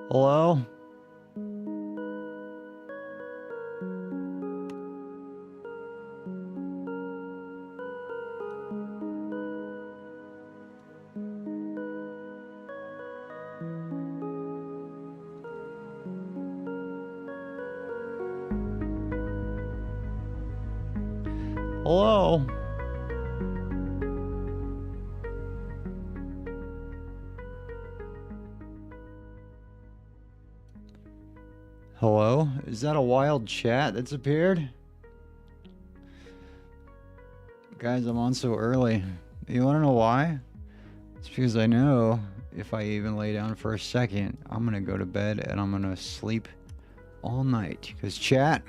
Hello? Hello? Hello? Is that a wild chat that's appeared? Guys, I'm on so early. You wanna know why? It's because I know if I even lay down for a second, I'm gonna go to bed and I'm gonna sleep all night. Because chat,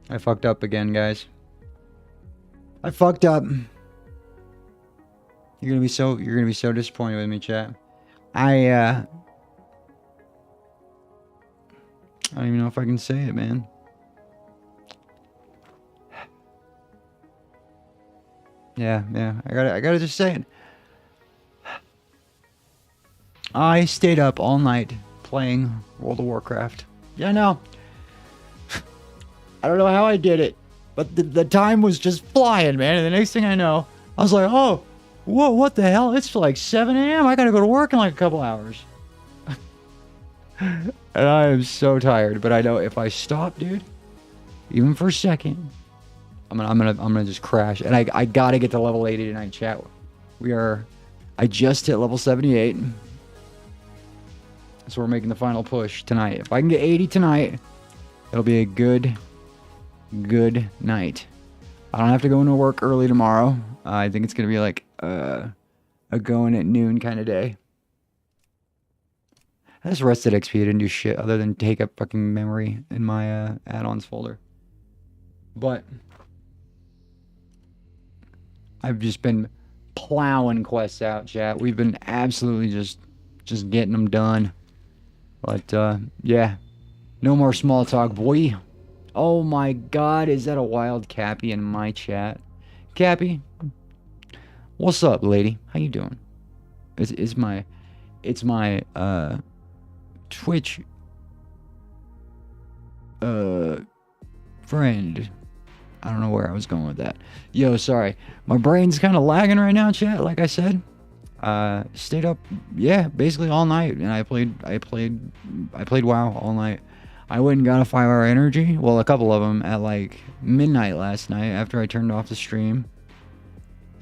I fucked up again, guys. I fucked up. You're gonna be so disappointed with me, chat. I don't even know if I can say it, man. Yeah. I gotta just say it. I stayed up all night playing World of Warcraft. Yeah, no. I don't know how I did it, but the time was just flying, man. And the next thing I know, I was like, oh, whoa, what the hell? It's like 7 a.m. I gotta go to work in like a couple hours. And I am so tired, but I know if I stop, dude, even for a second, I'm gonna just crash. And I gotta get to level 80 tonight, chat. I just hit level 78. So we're making the final push tonight. If I can get 80 tonight, it'll be a good night. I don't have to go into work early tomorrow. I think it's gonna be like a going at noon kind of day. I just rested XP. I didn't do shit other than take up fucking memory in my add-ons folder. But I've just been plowing quests out, chat. We've been absolutely just getting them done. But yeah, no more small talk, boy. Oh my God, is that a wild Cappy in my chat? Cappy, what's up, lady? How you doing? It's my Twitch friend. I don't know where I was going with that. Yo, sorry. My brain's kind of lagging right now, chat, like I said. Stayed up, yeah, basically all night, and I played WoW all night. I went and got a 5-hour energy, well, a couple of them at like midnight last night after I turned off the stream.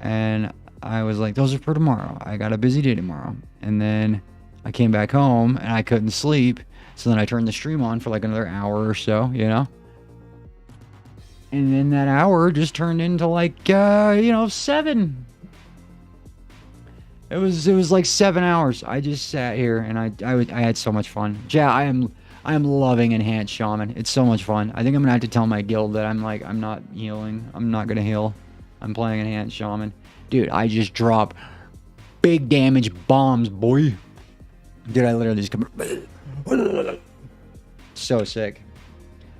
And I was like, those are for tomorrow. I got a busy day tomorrow. And then I came back home and I couldn't sleep. So then I turned the stream on for like another hour or so, you know? And then that hour just turned into like, 7. It was like 7 hours. I just sat here and I had so much fun. Yeah, I am loving Enhanced Shaman. It's so much fun. I think I'm gonna have to tell my guild that I'm not healing. I'm not gonna heal. I'm playing Enhanced Shaman. Dude, I just drop big damage bombs, boy. Dude, I literally just come... So sick.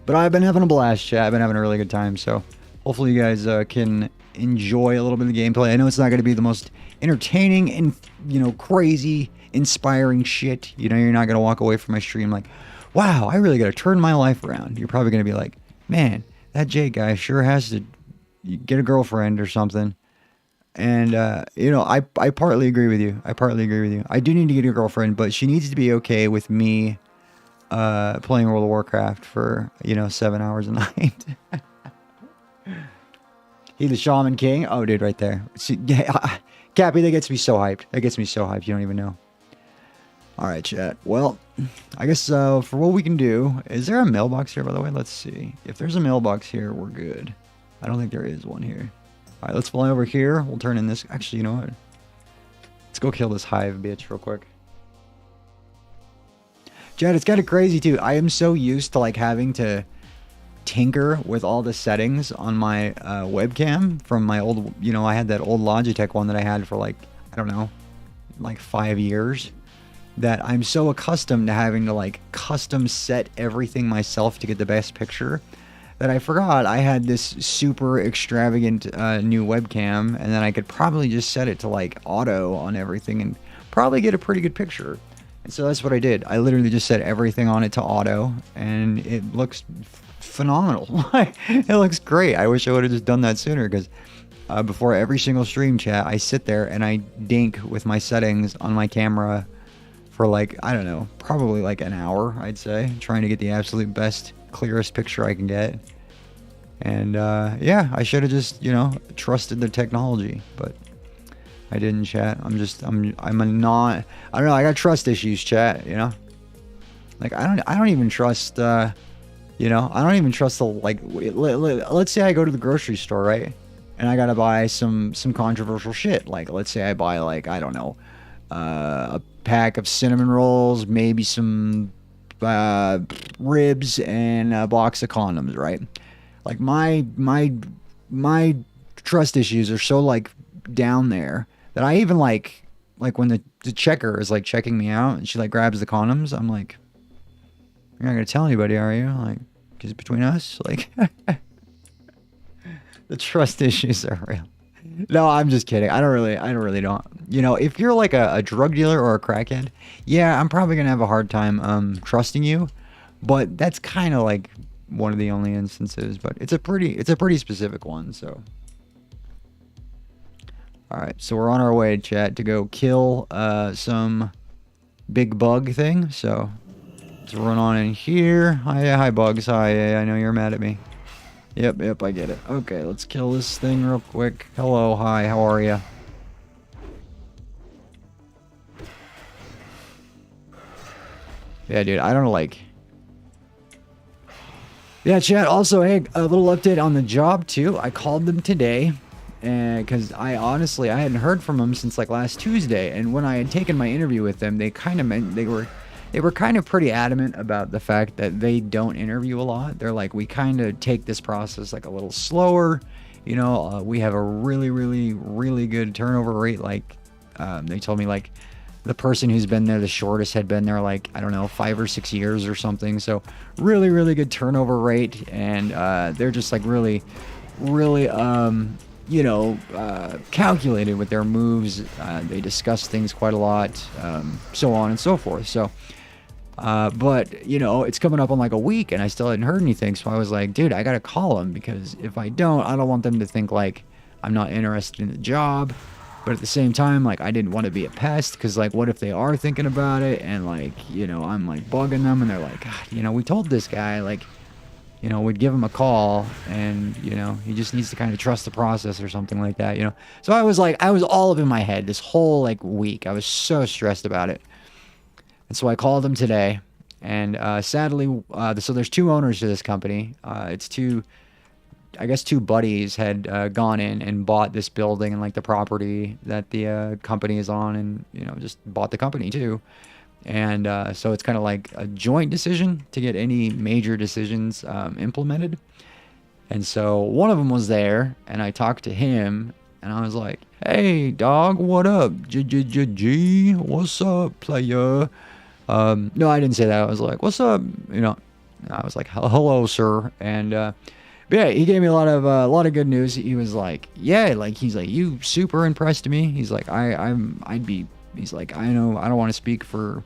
But I've been having a blast, chat. I've been having a really good time, so hopefully you guys can enjoy a little bit of the gameplay. I know it's not going to be the most entertaining and, crazy, inspiring shit. You're not going to walk away from my stream like, wow, I really got to turn my life around. You're probably going to be like, man, that Jay guy sure has to get a girlfriend or something. And, I partly agree with you. I do need to get a girlfriend, but she needs to be okay with me playing World of Warcraft for, 7 hours a night. He the Shaman King? Oh, dude, right there. See, yeah, Cappy, that gets me so hyped. You don't even know. All right, chat. Well, I guess for what we can do, is there a mailbox here, by the way? Let's see. If there's a mailbox here, we're good. I don't think there is one here. All right, let's fly over here. We'll turn in this. Actually, you know what? Let's go kill this hive bitch real quick. Chat, it's kind of crazy, too. I am so used to, having to tinker with all the settings on my webcam from my old, I had that old Logitech one that I had for, I don't know, 5 years. That I'm so accustomed to having to, custom set everything myself to get the best picture that I forgot I had this super extravagant new webcam, and then I could probably just set it to auto on everything and probably get a pretty good picture. And so that's what I did. I literally just set everything on it to auto, and it looks phenomenal. It looks great. I wish I would have just done that sooner, because before every single stream, chat, I sit there and I dink with my settings on my camera for I don't know, probably an hour, I'd say, trying to get the absolute best, clearest picture I can get. And yeah, I should have just, trusted the technology, but I didn't, chat. I don't know, I got trust issues, chat, I don't even trust, I don't even trust the, let's say I go to the grocery store, right? and I gotta buy some controversial shit. Like, let's say I buy, like, I don't know, a pack of cinnamon rolls, maybe some ribs, and a box of condoms, right? Like, my trust issues are so, like, down there that I even, like when the checker is, like, checking me out and she, like, grabs the condoms, I'm like, you're not gonna tell anybody, are you? Like, because it's between us? Like, the trust issues are real. No, I'm just kidding. I don't really don't. You know, if you're like a drug dealer or a crackhead, yeah, I'm probably gonna have a hard time trusting you. But that's kind of like one of the only instances. But it's a pretty specific one. So, all right. So we're on our way, chat, to go kill some big bug thing. So let's run on in here. Hi bugs. Hi. I know you're mad at me. Yep, I get it. Okay, let's kill this thing real quick. Hello, hi, how are ya? Yeah, dude, I don't like... Yeah, chat, also, hey, a little update on the job, too. I called them today, and because I hadn't heard from them since, like, last Tuesday, and when I had taken my interview with them, they kind of meant they were kind of pretty adamant about the fact that they don't interview a lot. They're like, we kind of take this process like a little slower. You know, we have a really good turnover rate. Like, they told me, like, the person who's been there the shortest had been there, like, I don't know, 5 or 6 years or something. So really good turnover rate. And they're just like really, you know, calculated with their moves. They discuss things quite a lot, so on and so forth. So, but, you know, it's coming up on like a week and I still hadn't heard anything. So I was like, dude, I got to call them, because if I don't want them to think like I'm not interested in the job. But at the same time, like, I didn't want to be a pest, because, like, what if they are thinking about it and, like, you know, I'm, like, bugging them and they're like, God, you know, we told this guy, like, you know, we'd give him a call and, you know, he just needs to kind of trust the process or something like that, you know. So I was like, I was all up in my head this whole, like, week. I was so stressed about it. And so I called him today, and sadly, so there's 2 owners to this company. It's two buddies had gone in and bought this building and like the property that the company is on, and, you know, just bought the company too. And so it's kind of like a joint decision to get any major decisions implemented. And so one of them was there, and I talked to him, and I was like, hey, dog, what up? G, what's up, player? No, I didn't say that. I was like, what's up? You know, I was like, hello, sir. And, but yeah, he gave me a lot of good news. He was like, yeah, like, he's like, you super impressed me. He's like, he's like, I know I don't want to speak for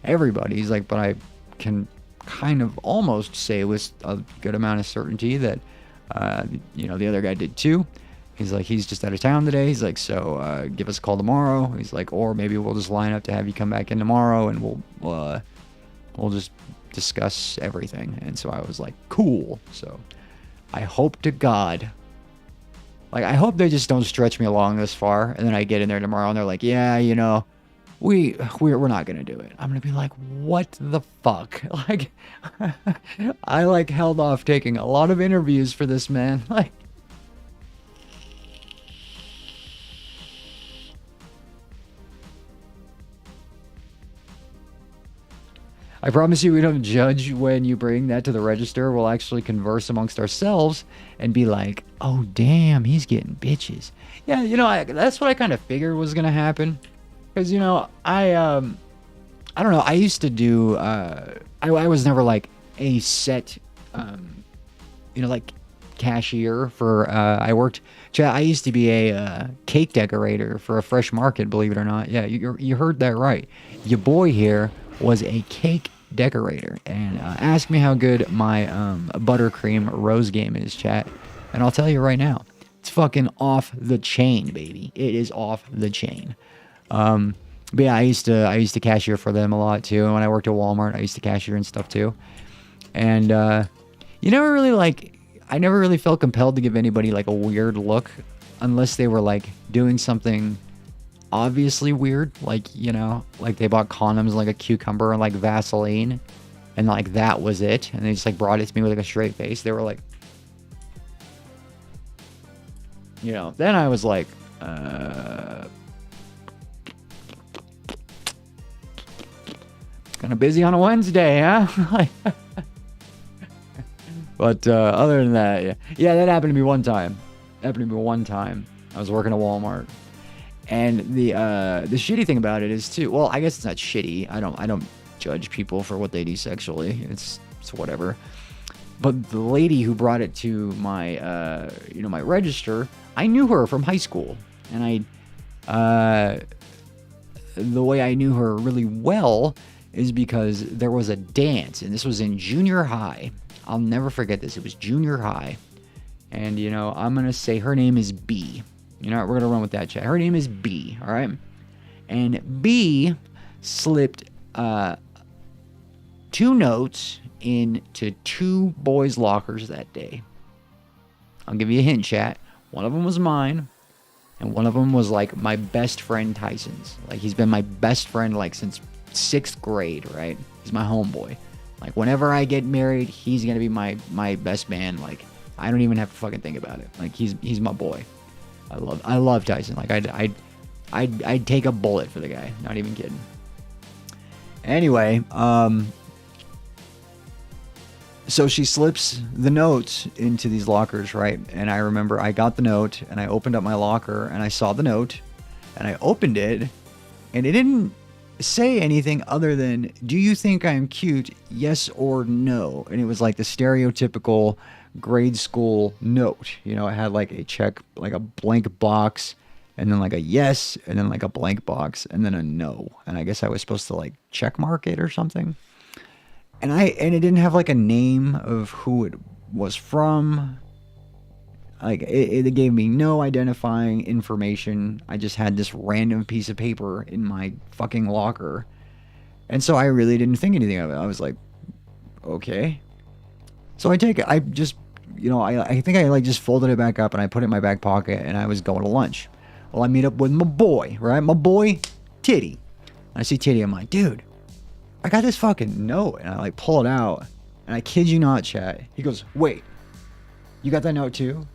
everybody. He's like, but I can kind of almost say with a good amount of certainty that, you know, the other guy did too. He's like, he's just out of town today. He's like, so give us a call tomorrow. He's like, or maybe we'll just line up to have you come back in tomorrow, and we'll just discuss everything. And so I was like, cool. So I hope to God, like, I hope they just don't stretch me along this far, and then I get in there tomorrow and they're like, yeah, you know, we're not gonna do it. I'm gonna be like, what the fuck? Like, I like held off taking a lot of interviews for this, man. Like, I promise you we don't judge when you bring that to the register. We'll actually converse amongst ourselves and be like, oh, damn, he's getting bitches. Yeah, you know, that's what I kind of figured was going to happen. Because, you know, I don't know. I used to do, I was never like a set, you know, like cashier for, I used to be a cake decorator for a fresh market, believe it or not. Yeah, you heard that right. Your boy here was a cake decorator. And ask me how good my buttercream rose game is, chat, and I'll tell you right now, it's fucking off the chain, baby. It is off the chain. But yeah, I used to cashier for them a lot too. And when I worked at Walmart, I used to cashier and stuff too. And you never really I never really felt compelled to give anybody like a weird look unless they were like doing something obviously weird, like, you know, like they bought condoms, like a cucumber and like Vaseline, and like that was it, and they just like brought it to me with like a straight face. They were like, You know, then I was like, kind of busy on a Wednesday, huh? But other than that, yeah, that happened to me one time. I was working at Walmart, and the shitty thing about it is too. Well, I guess it's not shitty. I don't judge people for what they do sexually. It's whatever. But the lady who brought it to my my register, I knew her from high school, and the way I knew her really well is because there was a dance, and this was in junior high. I'll never forget this. It was junior high. And, I'm going to say her name is B. We're going to run with that, chat. Her name is B, all right? And B slipped 2 notes into 2 boys' lockers that day. I'll give you a hint, chat. One of them was mine, and one of them was, like, my best friend Tyson's. Like, he's been my best friend, like, since 6th grade, right? He's my homeboy. Like, whenever I get married, he's gonna be my best man. Like, I don't even have to fucking think about it. Like, he's my boy. I love Tyson. Like, I'd take a bullet for the guy. Not even kidding. Anyway, so she slips the notes into these lockers, right? And I remember I got the note, and I opened up my locker, and I saw the note, and I opened it, and it didn't say anything other than, do you think I'm cute, yes or no? And it was like the stereotypical grade school note. It had like a check, like a blank box, and then like a yes, and then like a blank box, and then a no. And I guess I was supposed to like check mark it or something. And it didn't have like a name of who it was from. Like, it gave me no identifying information. I just had this random piece of paper in my fucking locker. And so I really didn't think anything of it. I was like, okay. So I take it. I just, I think I like just folded it back up and I put it in my back pocket and I was going to lunch. Well, I meet up with my boy, right? My boy, Titty. I see Titty. I'm like, dude, I got this fucking note. And I like pull it out. And I kid you not, chat. He goes, wait, you got that note too?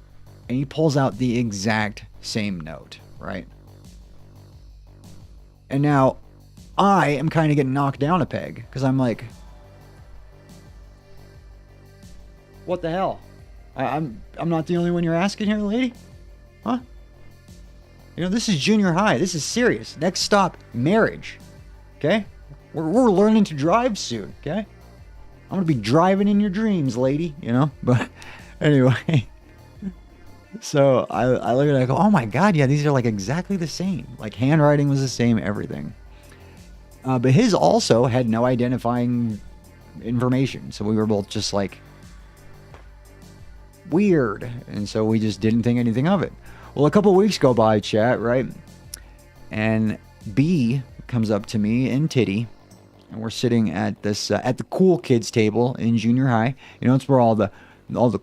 And he pulls out the exact same note, right? And now I am kind of getting knocked down a peg because I'm like, what the hell? I'm not the only one you're asking here, lady? Huh? This is junior high. This is serious. Next stop, marriage. Okay? We're learning to drive soon, okay? I'm going to be driving in your dreams, lady, But anyway... So I look at it, I go, oh my God, yeah, these are like exactly the same. Like, handwriting was the same, everything. But his also had no identifying information. So we were both just like, weird. And so we just didn't think anything of it. Well, a couple of weeks go by, chat, right? And B comes up to me and Titty. And we're sitting at this, at the cool kids table in junior high. It's where all the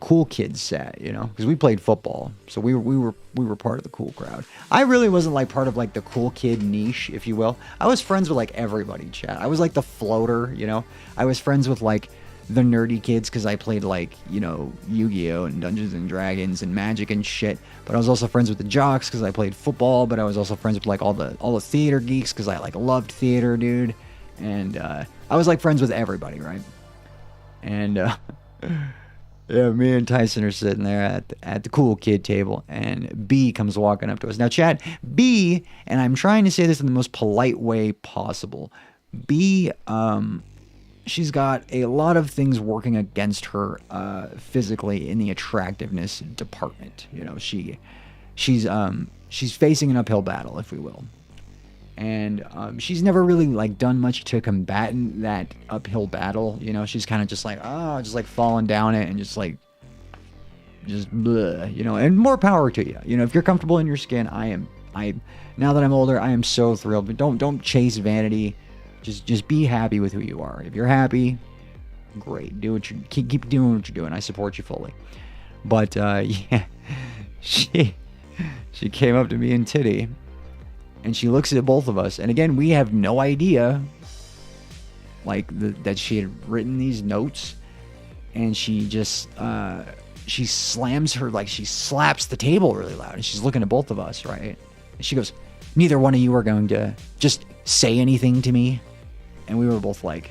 cool kids sat, because we played football, so we were part of the cool crowd. I really wasn't like part of like the cool kid niche, if you will. I was friends with like everybody, chat. I was like the floater, I was friends with like the nerdy kids because I played like Yu-Gi-Oh and Dungeons and Dragons and Magic and shit. But I was also friends with the jocks because I played football. But I was also friends with like all the theater geeks because I like loved theater, dude. And I was like friends with everybody, right? And yeah, me and Tyson are sitting there at the cool kid table, and B comes walking up to us. Now, chat, B, and I'm trying to say this in the most polite way possible. B, she's got a lot of things working against her physically in the attractiveness department. She's facing an uphill battle, if we will. And she's never really like done much to combat that uphill battle. She's kind of just like, just like falling down it and just bleh, and more power to you. If you're comfortable in your skin, now that I'm older, I am so thrilled. But don't chase vanity. Just be happy with who you are. If you're happy, great. Keep doing what you're doing. I support you fully. But yeah, she came up to me and Titty. And she looks at both of us. And again, we have no idea, like, that she had written these notes. And she just she slams her, like she slaps the table really loud, and she's looking at both of us, right? And she goes, neither one of you are going to just say anything to me. And we were both like,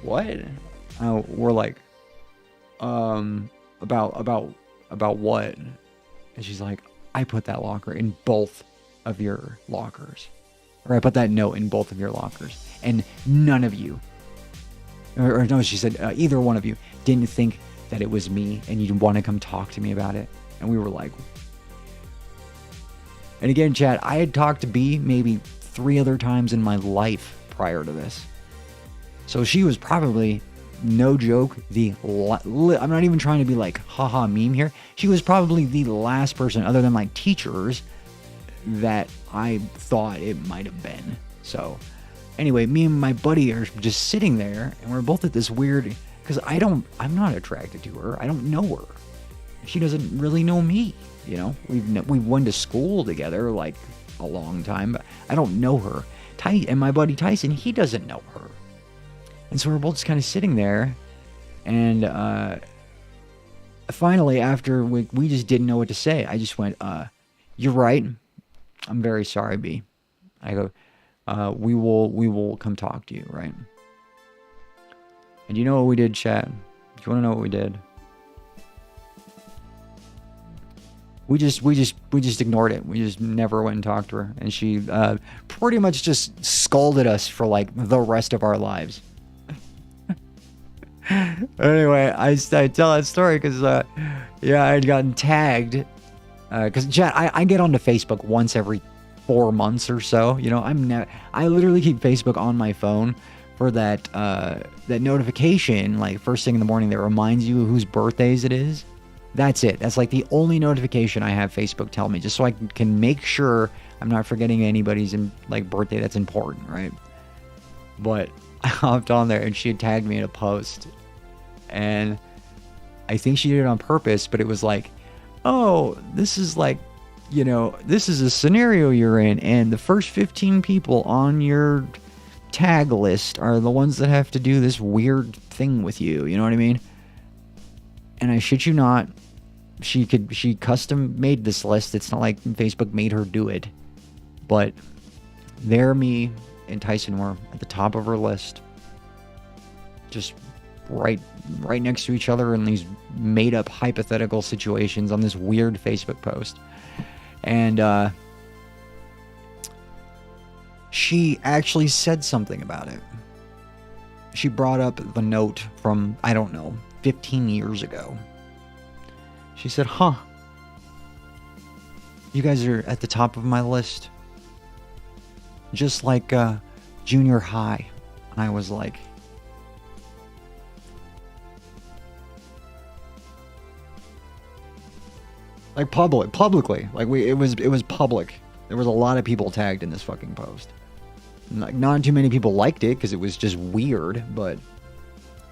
what? We're like, about what? And she's like, I put that locker in both of your lockers. Or I put that note in both of your lockers. And none of you, or no, she said, either one of you didn't think that it was me and you'd want to come talk to me about it. And we were like, and again, chat, I had talked to B maybe 3 other times in my life prior to this. So she was probably, no joke, I'm not even trying to be like, haha, meme here. She was probably the last person, other than my teachers, that I thought it might have been. So anyway, me and my buddy are just sitting there, and we're both at this weird, because I'm not attracted to her. I don't know her. She doesn't really know me. You know, we've went to school together like a long time, but I don't know her. And my buddy Tyson, he doesn't know her. And so we're both just kind of sitting there, and finally, after we just didn't know what to say, I just went, you're right. I'm very sorry, B. I go, we will come talk to you, right? And you know what we did, chat? Do you want to know what we did? We just ignored it. We just never went and talked to her. And she pretty much just scolded us for like the rest of our lives. Anyway, I tell that story because, yeah, I had gotten tagged. Because, chat, I get onto Facebook once every 4 months or so. You know, I literally keep Facebook on my phone for that notification, like first thing in the morning that reminds you whose birthdays it is. That's it. That's like the only notification I have Facebook tell me, just so I can make sure I'm not forgetting anybody's like birthday that's important, right? But I hopped on there and she had tagged me in a post, and I think she did it on purpose, but it was like, oh, this is like, you know, this is a scenario you're in, and the first 15 people on your tag list are the ones that have to do this weird thing with you. You know what I mean? And I shit you not, she custom made this list. It's not like Facebook made her do it. But there, me and Tyson were at the top of her list. Just right next to each other in these made up hypothetical situations on this weird Facebook post. And she actually said something about it. She brought up the note from, I don't know, 15 years ago. She said, huh, you guys are at the top of my list, just like junior high. And I was like, publicly, like it was public. There was a lot of people tagged in this fucking post. Like, not too many people liked it because it was just weird, but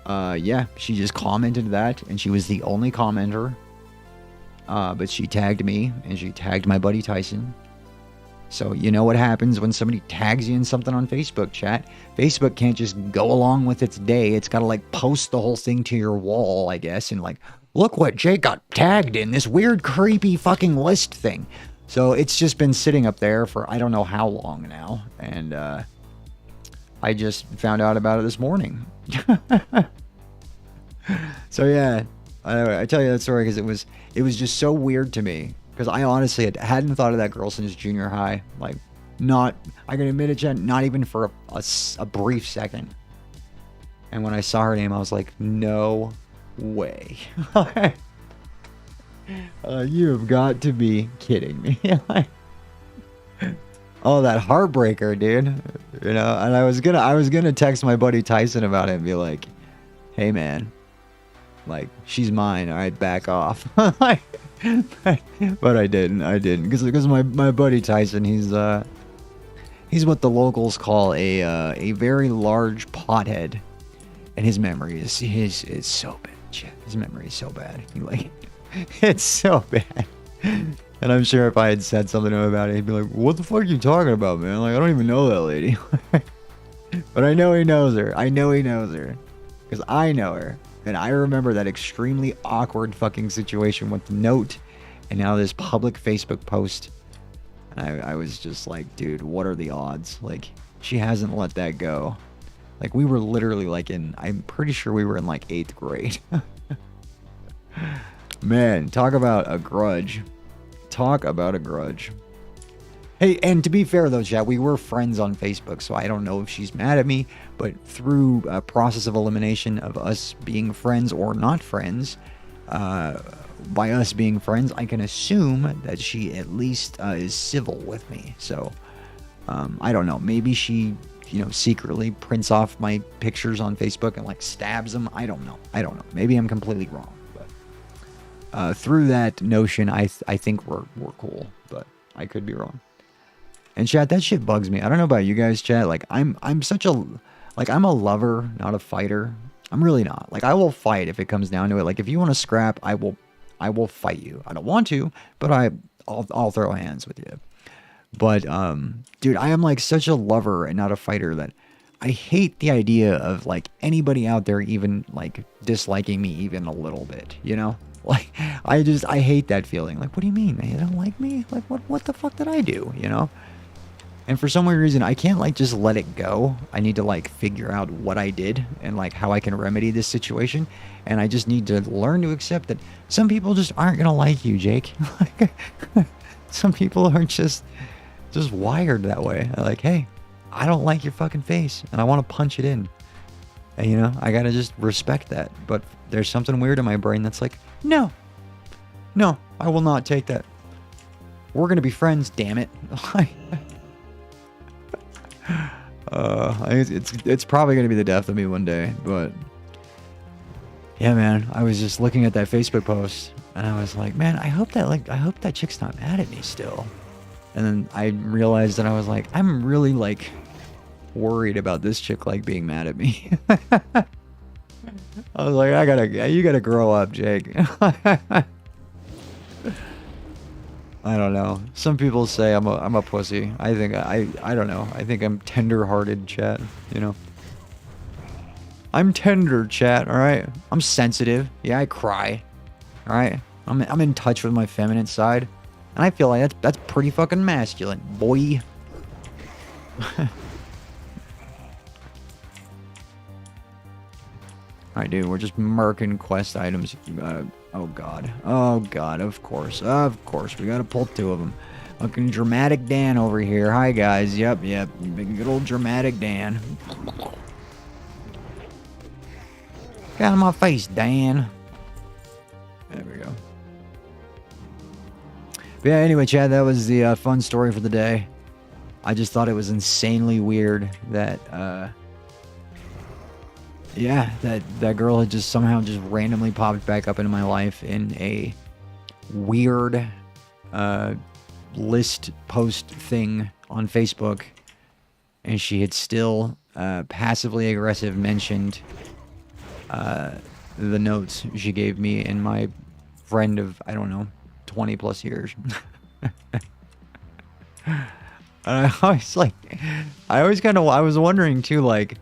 yeah, she just commented that, and she was the only commenter. But she tagged me, and she tagged my buddy Tyson. So you know what happens when somebody tags you in something on Facebook, chat? Facebook can't just go along with its day. It's got to like post the whole thing to your wall, I guess, and like, look what Jake got tagged in, this weird, creepy fucking list thing. So it's just been sitting up there for I don't know how long now, and I just found out about it this morning. So yeah, I tell you that story because it was just so weird to me, because I honestly hadn't thought of that girl since junior high. Like, not, I can admit it, Jen, not even for a brief second. And when I saw her name, I was like, no way. You have got to be kidding me. Oh, that heartbreaker, dude. You know, and I was gonna text my buddy Tyson about it and be like, hey man, like, she's mine, all right, back off. But I didn't, because my buddy Tyson, he's what the locals call a very large pothead, and his memory is so bad. His memory is so bad. It's so bad. And I'm sure if I had said something to him about it, he'd be like, what the fuck are you talking about, man? Like, I don't even know that lady. But I know he knows her. Because because I know her. And I remember that extremely awkward fucking situation with the note and now this public Facebook post. And I was just like, dude, what are the odds? Like, she hasn't let that go. Like, we were literally like I'm pretty sure we were in like 8th grade. Man, talk about a grudge. Talk about a grudge. Hey, and to be fair though, chat, we were friends on Facebook, so I don't know if she's mad at me, but through a process of elimination of us being friends or not friends, by us being friends, I can assume that she at least is civil with me. So, I don't know. Maybe she, secretly prints off my pictures on Facebook and like stabs them. I don't know. Maybe I'm completely wrong. But through that notion, I think we're cool, but I could be wrong. And chat, that shit bugs me. I don't know about you guys, chat. Like I'm a lover, not a fighter. I'm really not. Like, I will fight if it comes down to it. Like, if you want to scrap, I will fight you. I don't want to, but I'll throw hands with you. But dude, I am like such a lover and not a fighter that I hate the idea of like anybody out there even like disliking me even a little bit, Like, I hate that feeling. Like, what do you mean, man? You don't like me? Like, what the fuck did I do, And for some weird reason, I can't like just let it go. I need to like figure out what I did and like how I can remedy this situation. And I just need to learn to accept that some people just aren't going to like you, Jake. Like, some people are just wired that way. They're like, hey, I don't like your fucking face and I want to punch it in. And I got to just respect that. But there's something weird in my brain that's like, no, I will not take that. We're going to be friends, damn it. It's probably going to be the death of me one day, but yeah, man, I was just looking at that Facebook post and I was like, man, I hope that chick's not mad at me still. And then I realized that I was like, I'm really like worried about this chick like being mad at me. I was like, you gotta grow up, Jake. I don't know. Some people say I'm a pussy. I think I don't know. I think I'm tender-hearted, chat. I'm tender, chat. All right. I'm sensitive. Yeah, I cry. All right. I'm in touch with my feminine side, and I feel like that's pretty fucking masculine, boy. Alright, dude, we're just marking quest items. Oh god, of course, we gotta pull 2 of them. Fucking Dramatic Dan over here. Hi, guys. Yep, big good old Dramatic Dan. Get out of my face, Dan. There we go. But yeah, anyway, Chad, that was the fun story for the day. I just thought it was insanely weird that, yeah, that girl had just somehow just randomly popped back up into my life in a weird list post thing on Facebook, and she had still passively aggressive mentioned the notes she gave me and my friend of, I don't know, 20 plus years. I was wondering too, like,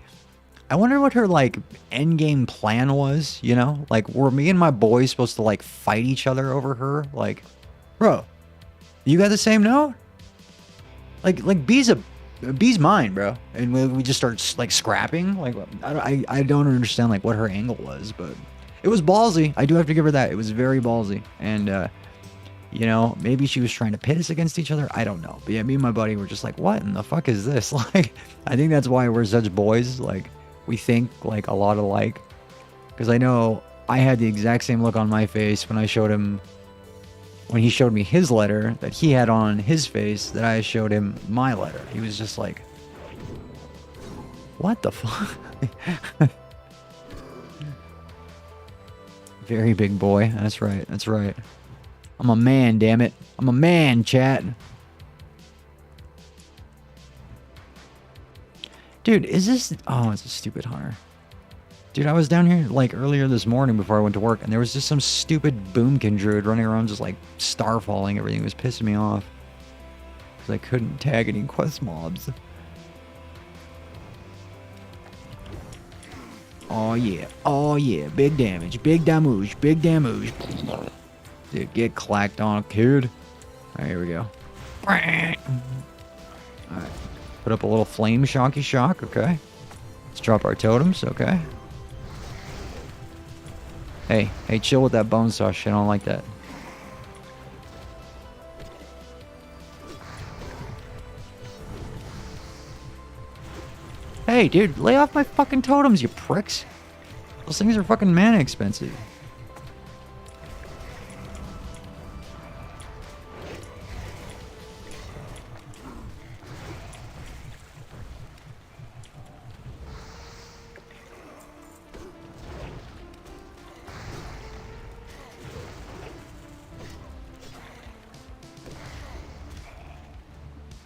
I wonder what her, like, endgame plan was, Like, were me and my boys supposed to, like, fight each other over her? Like, bro, you got the same note? Like B's mine, bro. And we just start, like, scrapping. Like, I don't understand, like, what her angle was, but it was ballsy. I do have to give her that. It was very ballsy. And, maybe she was trying to pit us against each other. I don't know. But yeah, me and my buddy were just like, what in the fuck is this? Like, I think that's why we're such boys. Like, we think like a lot alike, because I know I had the exact same look on my face when he showed me his letter that he had on his face that I showed him my letter. He was just like, what the fuck? Very big boy. That's right. I'm a man, damn it. I'm a man, chat. Dude, is this... Oh, it's a stupid hunter. Dude, I was down here, like, earlier this morning before I went to work, and there was just some stupid boomkin druid running around just, like, starfalling everything. It was pissing me off. Because I couldn't tag any quest mobs. Oh yeah. Oh yeah. Big damage. Big damage. Big damage. Dude, get clacked on, kid. Alright, here we go. Alright. Put up a little flame shocky shock, okay. Let's drop our totems, okay. Hey, chill with that bone saw shit. I don't like that. Hey, dude, lay off my fucking totems, you pricks. Those things are fucking mana expensive.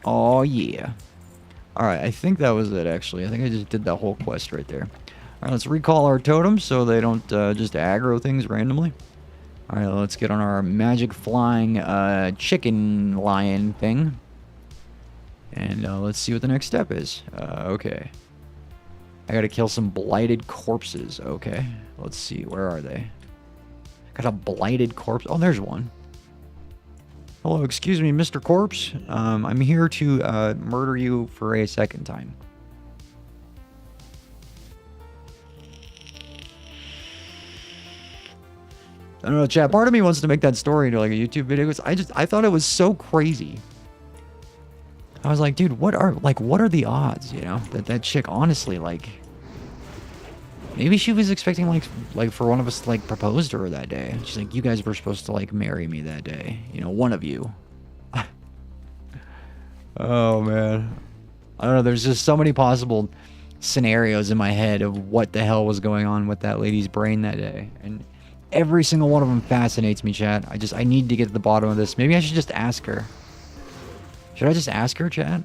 Oh, yeah. Alright, I think that was it, actually. I think I just did that whole quest right there. Alright, let's recall our totems so they don't just aggro things randomly. Alright, let's get on our magic flying chicken lion thing. And let's see what the next step is. Okay. I gotta kill some blighted corpses. Okay. Let's see, where are they? Got a blighted corpse. Oh, there's one. Hello, excuse me, Mr. Corpse. I'm here to murder you for a second time. I don't know, chat. Part of me wants to make that story into like a YouTube video. I thought it was so crazy. I was like, dude, what are the odds? You know, that chick honestly like. Maybe she was expecting like for one of us to like propose to her that day. She's like, you guys were supposed to like marry me that day. You know, one of you. Oh man. I don't know, there's just so many possible scenarios in my head of what the hell was going on with that lady's brain that day. And every single one of them fascinates me, chat. I need to get to the bottom of this. Maybe I should just ask her. Should I just ask her, chat?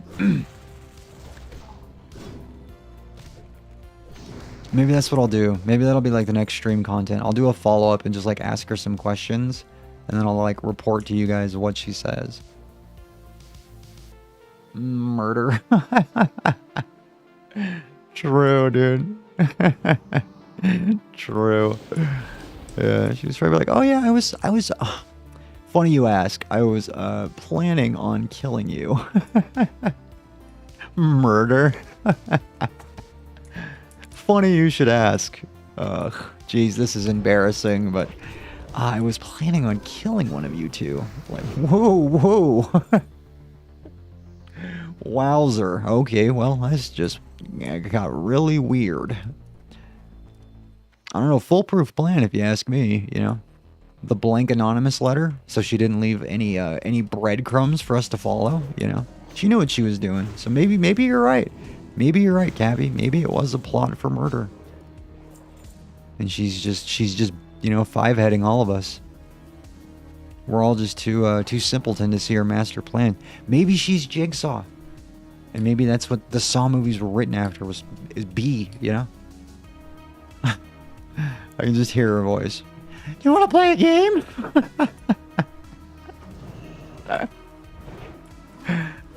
Maybe that's what I'll do. Maybe that'll be like the next stream content. I'll do a follow-up and just like ask her some questions. And then I'll like report to you guys what she says. Murder. True, dude. True. Yeah, she was probably like, oh yeah, I was funny you ask. I was planning on killing you. Murder. Funny you should ask. Geez, this is embarrassing, but I was planning on killing one of you two. Like, whoa. Wowzer. Okay, well, that's just got really weird. I don't know, foolproof plan if you ask me, you know. The blank anonymous letter, so she didn't leave any breadcrumbs for us to follow, you know. She knew what she was doing, so maybe you're right. Maybe you're right, Cabby. Maybe it was a plot for murder. And she's just, you know, five-heading all of us. We're all just too simpleton to see her master plan. Maybe she's Jigsaw. And maybe that's what the Saw movies were written after, is B, you know? I can just hear her voice. You want to play a game?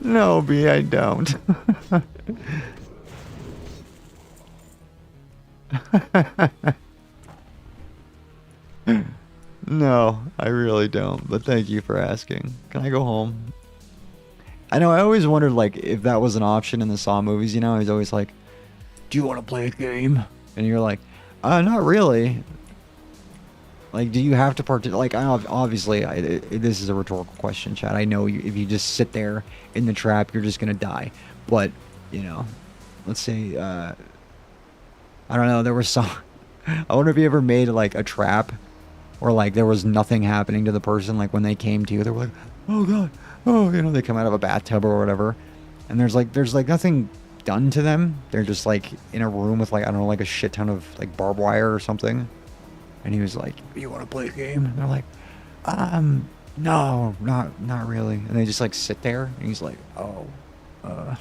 No, B, I don't. No, I really don't, but thank you for asking. Can I go home? I know, I always wondered, like, if that was an option in the Saw movies, you know? He's always like, do you want to play a game? And you're like, not really. Like, do you have to like, obviously, this is a rhetorical question, chat. I know if you just sit there in the trap, you're just gonna die. But, you know, let's say, I don't know, there was some... I wonder if you ever made, like, a trap where, like, there was nothing happening to the person. Like, when they came to you, they were like, oh, God. Oh, you know, they come out of a bathtub or whatever. And there's nothing done to them. They're just, like, in a room with, like, I don't know, like a shit ton of, like, barbed wire or something. And he was like, you want to play a game? And they're like, no, not really. And they just, like, sit there. And he's like, oh, I'm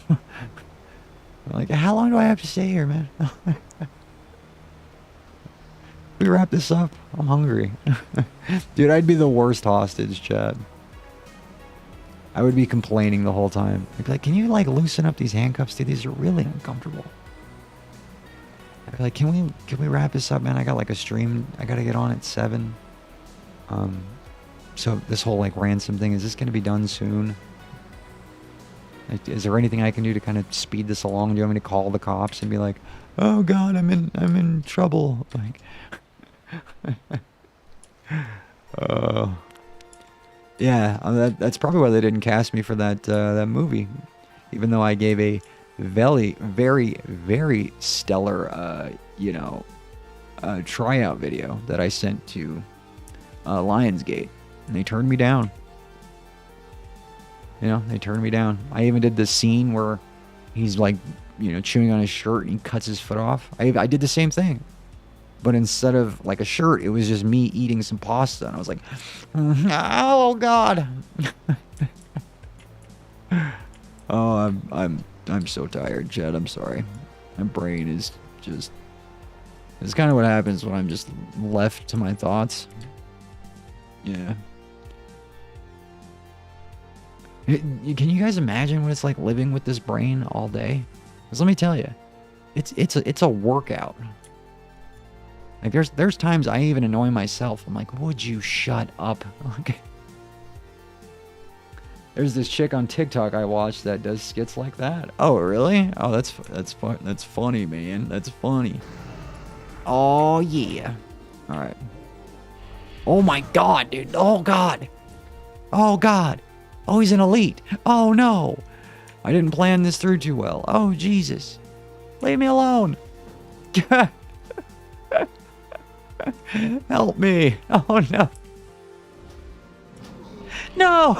like, how long do I have to stay here, man? We wrap this up? I'm hungry. Dude, I'd be the worst hostage, Chad. I would be complaining the whole time. I'd be like, can you, like, loosen up these handcuffs, dude? These are really uncomfortable. Like, can we wrap this up, man? I got like a stream. I gotta get on at 7. So this whole like ransom thing, is this gonna be done soon? Is there anything I can do to kind of speed this along? Do you want me to call the cops and be like, "Oh God, I'm in trouble"? Like, yeah, that's probably why they didn't cast me for that that movie, even though I gave a very, very, very stellar, you know, tryout video that I sent to Lionsgate, and they turned me down. You know, they turned me down. I even did the scene where he's like, you know, chewing on his shirt and he cuts his foot off. I did the same thing. But instead of like a shirt, it was just me eating some pasta. And I was like, oh God. Oh, I'm so tired, Chad. I'm sorry. My brain is just... It's kind of what happens when I'm just left to my thoughts. Yeah. Can you guys imagine what it's like living with this brain all day? Because let me tell you, it's a workout. Like there's times I even annoy myself. I'm like, would you shut up? Okay. There's this chick on TikTok I watch that does skits like that. Oh really? Oh that's funny, man. That's funny. Oh yeah. All right. Oh my God, dude. Oh God. Oh God. Oh, he's an elite. Oh, no. I didn't plan this through too well. Oh, Jesus. Leave me alone. Help me. Oh, no. No.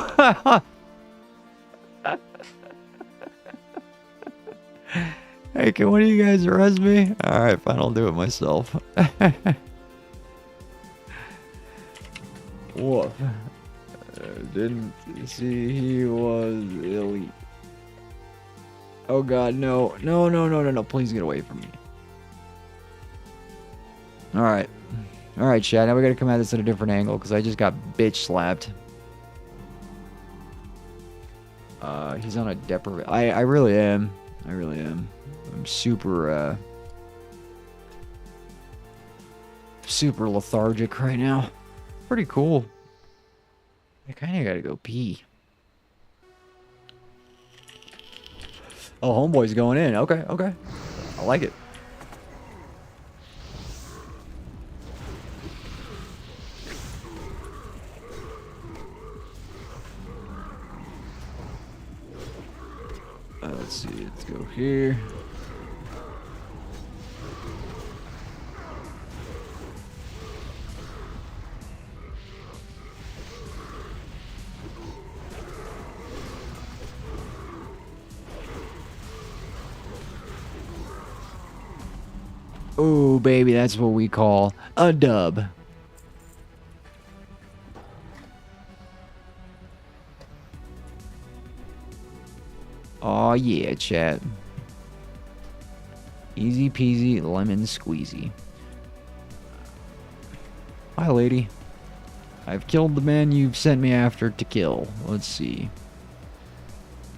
Hey, can one of you guys arrest me? All right, fine. I'll do it myself. Woof. Didn't see he was elite. Oh God, no. No, no, no, no, no. Please get away from me. Alright. Alright, chat. Now we gotta come at this at a different angle because I just got bitch slapped. He's on a deprivation. I really am. I really am. I'm super, super lethargic right now. Pretty cool. I kind of gotta go pee. Oh, homeboy's going in. Okay, okay. I like it. Let's see. Let's go here. Ooh, baby, that's what we call a dub. Aw, yeah, chat. Easy peasy, lemon squeezy. Hi, lady. I've killed the man you've sent me after to kill. Let's see.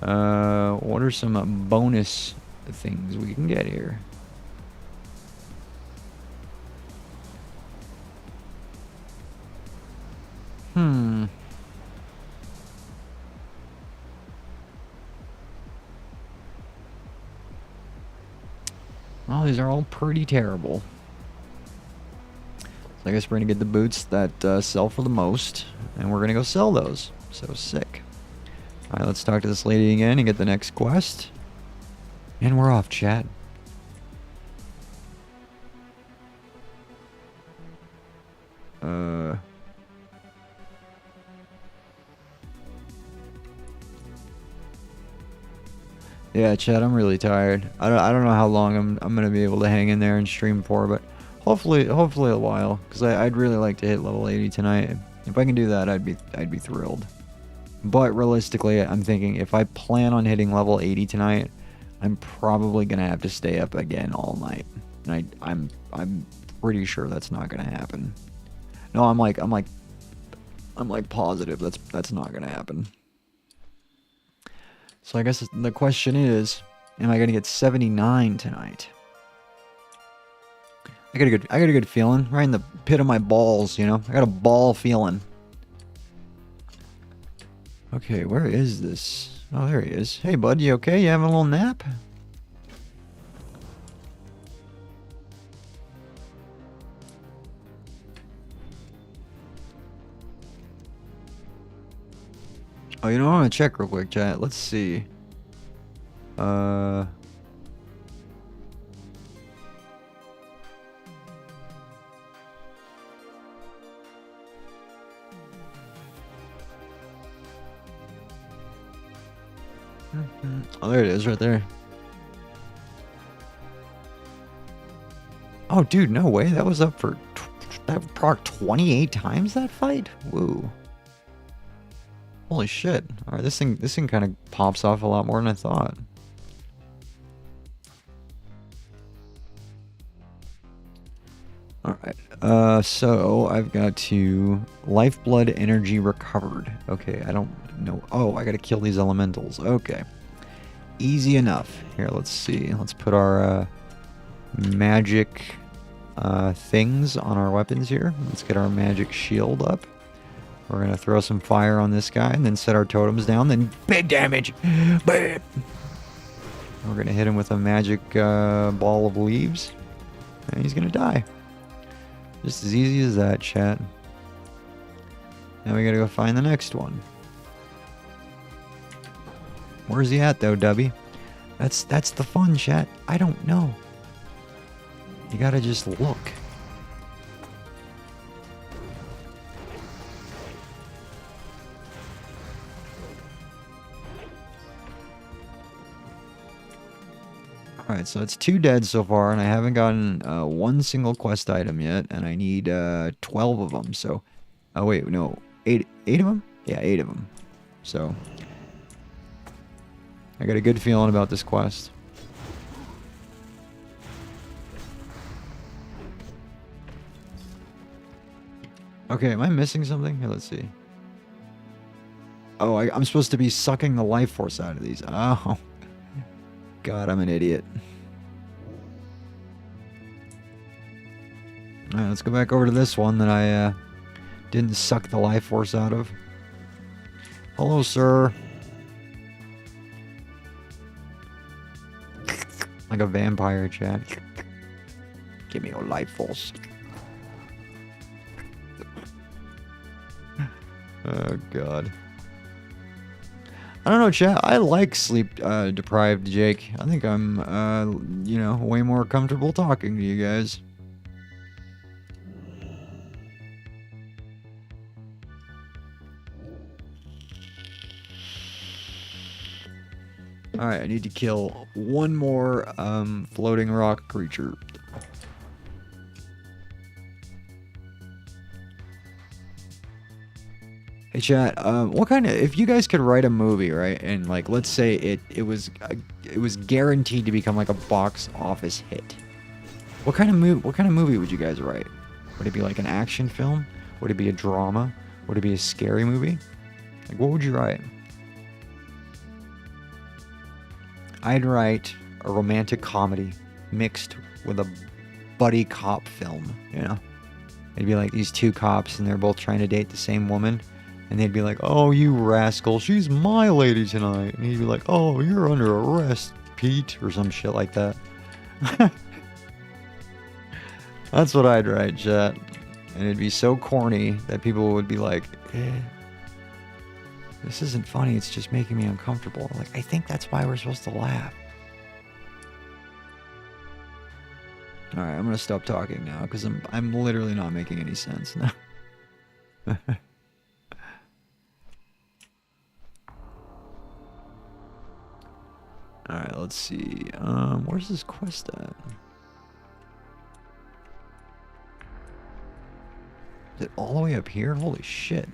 What are some bonus things we can get here? Well, these are all pretty terrible. So I guess we're going to get the boots that sell for the most, and we're going to go sell those. So sick. Alright, let's talk to this lady again and get the next quest. And we're off, chat. Yeah, Chad, I'm really tired. I don't know how long I'm gonna be able to hang in there and stream for, but hopefully a while, because I'd really like to hit level 80 tonight. If I can do that, I'd be thrilled. But realistically, I'm thinking if I plan on hitting level 80 tonight, I'm probably gonna have to stay up again all night, and I'm pretty sure that's not gonna happen. No, I'm like positive that's not gonna happen. So I guess the question is, am I going to get 79 tonight? I got a good feeling. Right in the pit of my balls, you know? I got a ball feeling. Okay, where is this? Oh, there he is. Hey, bud, you okay? You having a little nap? Oh, you know, I'm gonna check real quick, chat. Let's see. Oh, there it is, right there. Oh, dude, no way. That was up for that proc 28 times that fight. Whoa. Holy shit. All right, this thing kind of pops off a lot more than I thought. All right. So I've got to lifeblood energy recovered. Okay, I don't know. Oh, I got to kill these elementals. Okay. Easy enough. Here, let's see. Let's put our magic things on our weapons here. Let's get our magic shield up. We're going to throw some fire on this guy and then set our totems down. Then big damage. Bam! We're going to hit him with a magic ball of leaves. And he's going to die. Just as easy as that, chat. Now we got to go find the next one. Where's he at, though, Dubby? That's the fun, chat. I don't know. You got to just look. Alright, so it's 2 dead so far, and I haven't gotten one single quest item yet, and I need 12 of them, so... Oh, wait, no. 8 of them? Yeah, 8 of them. So... I got a good feeling about this quest. Okay, am I missing something? Here, let's see. Oh, I'm supposed to be sucking the life force out of these. Oh... God, I'm an idiot. Alright, let's go back over to this one that I didn't suck the life force out of. Hello, sir. Like a vampire, chat. Give me your life force. Oh, God. I don't know, chat. I like sleep deprived Jake. I think I'm, you know, way more comfortable talking to you guys. Alright, I need to kill one more floating rock creature. Hey chat, what kind of, if you guys could write a movie, right, and like, let's say it was guaranteed to become like a box office hit, what kind of movie would you guys write? Would it be like an action film? Would it be a drama? Would it be a scary movie? Like, what would you write? I'd write a romantic comedy mixed with a buddy cop film, you know? It'd be like these 2 cops and they're both trying to date the same woman. And they'd be like, oh, you rascal, she's my lady tonight. And he'd be like, oh, you're under arrest, Pete, or some shit like that. That's what I'd write, chat. And it'd be so corny that people would be like, this isn't funny, it's just making me uncomfortable. Like, I think that's why we're supposed to laugh. Alright, I'm gonna stop talking now, because I'm literally not making any sense now. Alright, let's see. Where's this quest at? Is it all the way up here? Holy shit.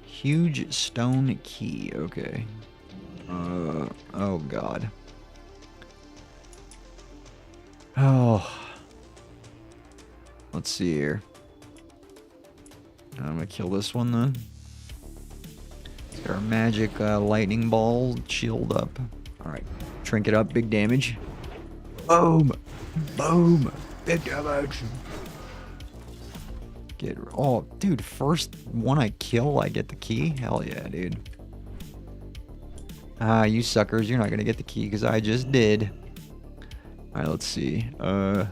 Huge stone key. Okay. Oh god. Oh. Let's see here. I'm gonna kill this one then. Get our magic lightning ball shield up. Alright. Trinket up, big damage. Boom! Boom! Big damage! Get... Oh, dude, first one I kill, I get the key? Hell yeah, dude. Ah, you suckers, you're not gonna get the key, because I just did. Alright, let's see. Oh,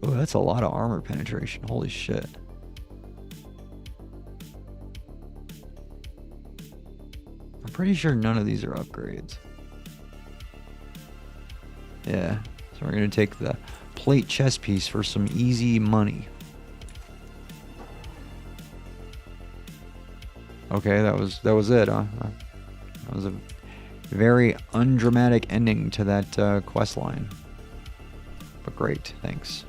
that's a lot of armor penetration. Holy shit. I'm pretty sure none of these are upgrades. Yeah, so we're gonna take the plate chest piece for some easy money. Okay, that was it, huh? That was a very undramatic ending to that quest line. But great, thanks.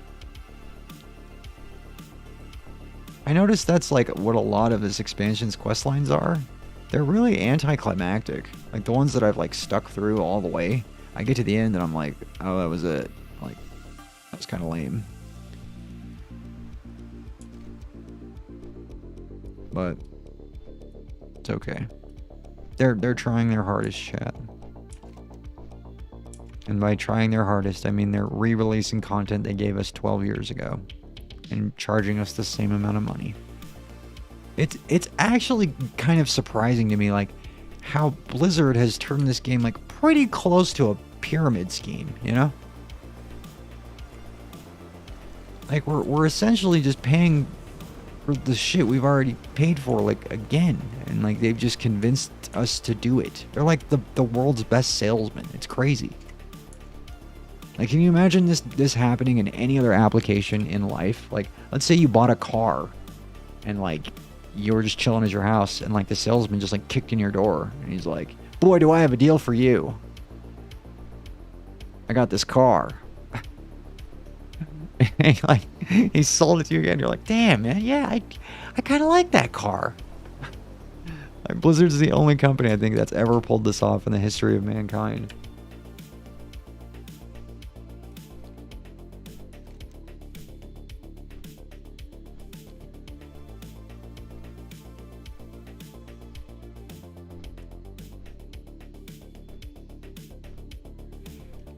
I noticed that's like what a lot of this expansion's quest lines are. They're really anticlimactic. Like the ones that I've like stuck through all the way. I get to the end and I'm like, oh, that was it. Like, that was kind of lame. But it's okay. They're trying their hardest, chat. And by trying their hardest, I mean they're re-releasing content they gave us 12 years ago and charging us the same amount of money. It's actually kind of surprising to me, like, how Blizzard has turned this game, like, pretty close to a pyramid scheme, you know? Like, we're essentially just paying for the shit we've already paid for, like, again. And, like, they've just convinced us to do it. They're like the world's best salesman. It's crazy. Like, can you imagine this happening in any other application in life? Like, let's say you bought a car and, like, you were just chilling at your house and, like, the salesman just, like, kicked in your door. And he's like, boy, do I have a deal for you. I got this car. And, like, he sold it to you again. You're like, damn, man, yeah, I kind of like that car. Like, Blizzard's the only company, I think, that's ever pulled this off in the history of mankind.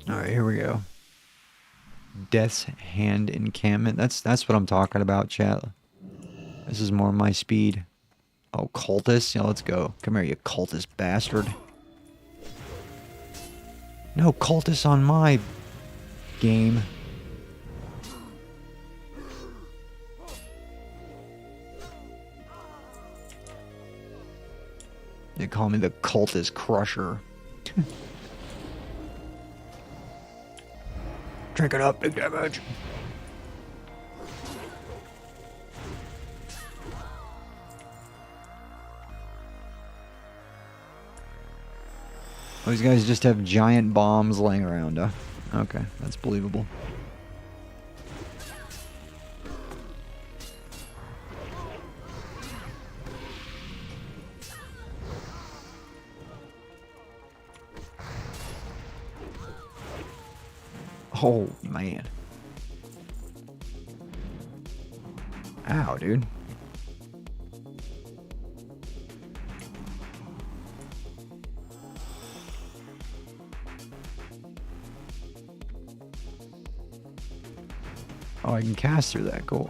Alright, here we go. Death's Hand encampment. That's what I'm talking about, chat. This is more my speed. Oh, cultist? Yeah, let's go. Come here, you cultist bastard. No cultists on my game. They call me the cultist crusher. Drink it up, big damage. Oh, these guys just have giant bombs laying around, huh? Okay, that's believable. Oh, man. Ow, dude. Oh, I can cast through that. Cool.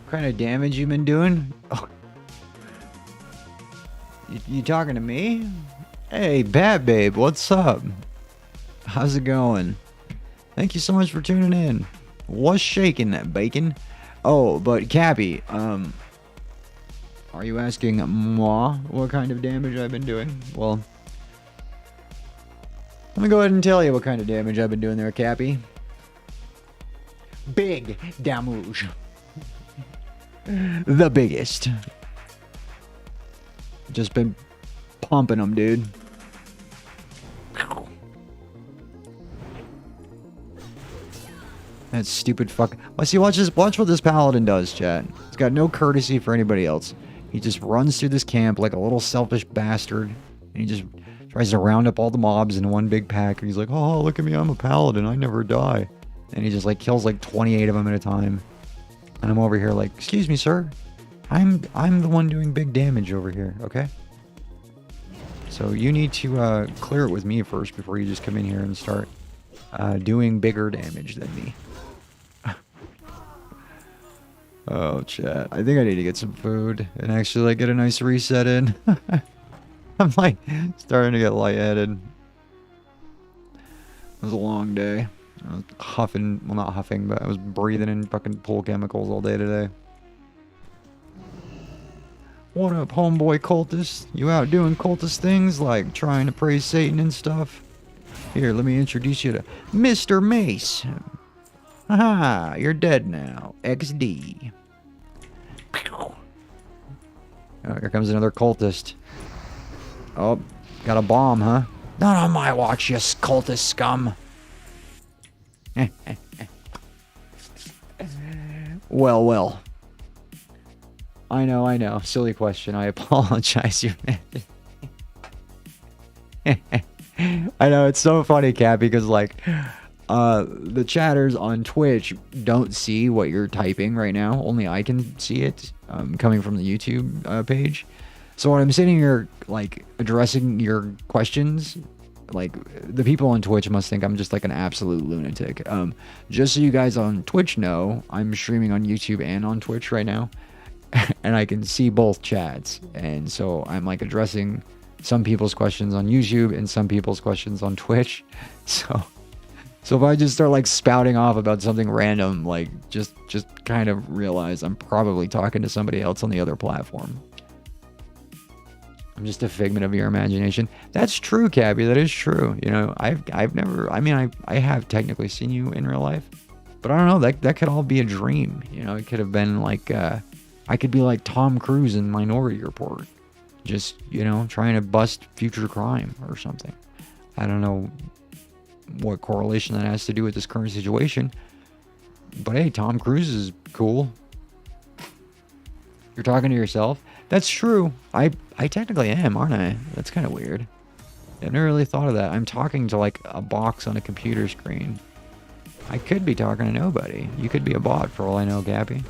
What kind of damage you been doing? Oh. You talking to me? Hey, Bad Babe, what's up? How's it going? Thank you so much for tuning in. What's shaking that bacon? Oh, but Cappy, Are you asking moi what kind of damage I've been doing? Well, let me go ahead and tell you what kind of damage I've been doing there, Cappy. Big damage. The biggest. Just been pumping them, dude. That stupid fuck. Well, see, watch this. Watch what this paladin does, chat. He's got no courtesy for anybody else. He just runs through this camp like a little selfish bastard, and he just tries to round up all the mobs in one big pack. And he's like, "Oh, look at me, I'm a paladin. I never die." And he just like kills like 28 of them at a time. And I'm over here like, "Excuse me, sir. I'm the one doing big damage over here. Okay. So you need to clear it with me first before you just come in here and start doing bigger damage than me." Oh, chat. I think I need to get some food and actually like get a nice reset in. I'm like starting to get lightheaded. It was a long day. I was huffing, well not huffing, but I was breathing in fucking pool chemicals all day today. What up, homeboy cultist? You out doing cultist things like trying to praise Satan and stuff? Here, let me introduce you to Mr. Mace. Haha, you're dead now. XD. Oh, here comes another cultist. Oh, got a bomb, huh? Not on my watch, you cultist scum. Well, well. I know. Silly question. I apologize, your man. I know, it's so funny, Cat, because like the chatters on Twitch don't see what you're typing right now. Only I can see it coming from the YouTube page. So when I'm sitting here like addressing your questions, like the people on Twitch must think I'm just like an absolute lunatic. Just so you guys on Twitch know, I'm streaming on YouTube and on Twitch right now. And I can see both chats. And so I'm like addressing some people's questions on YouTube and some people's questions on Twitch. So if I just start like spouting off about something random, like just kind of realize I'm probably talking to somebody else on the other platform. I'm just a figment of your imagination. That's true, Cabby. That is true. You know, I've never, I mean, I have technically seen you in real life, but I don't know, that could all be a dream. You know, it could have been like, I could be like Tom Cruise in Minority Report. Just, you know, trying to bust future crime or something. I don't know what correlation that has to do with this current situation. But hey, Tom Cruise is cool. You're talking to yourself? That's true. I technically am, aren't I? That's kind of weird. I've never really thought of that. I'm talking to like a box on a computer screen. I could be talking to nobody. You could be a bot for all I know, Gappy.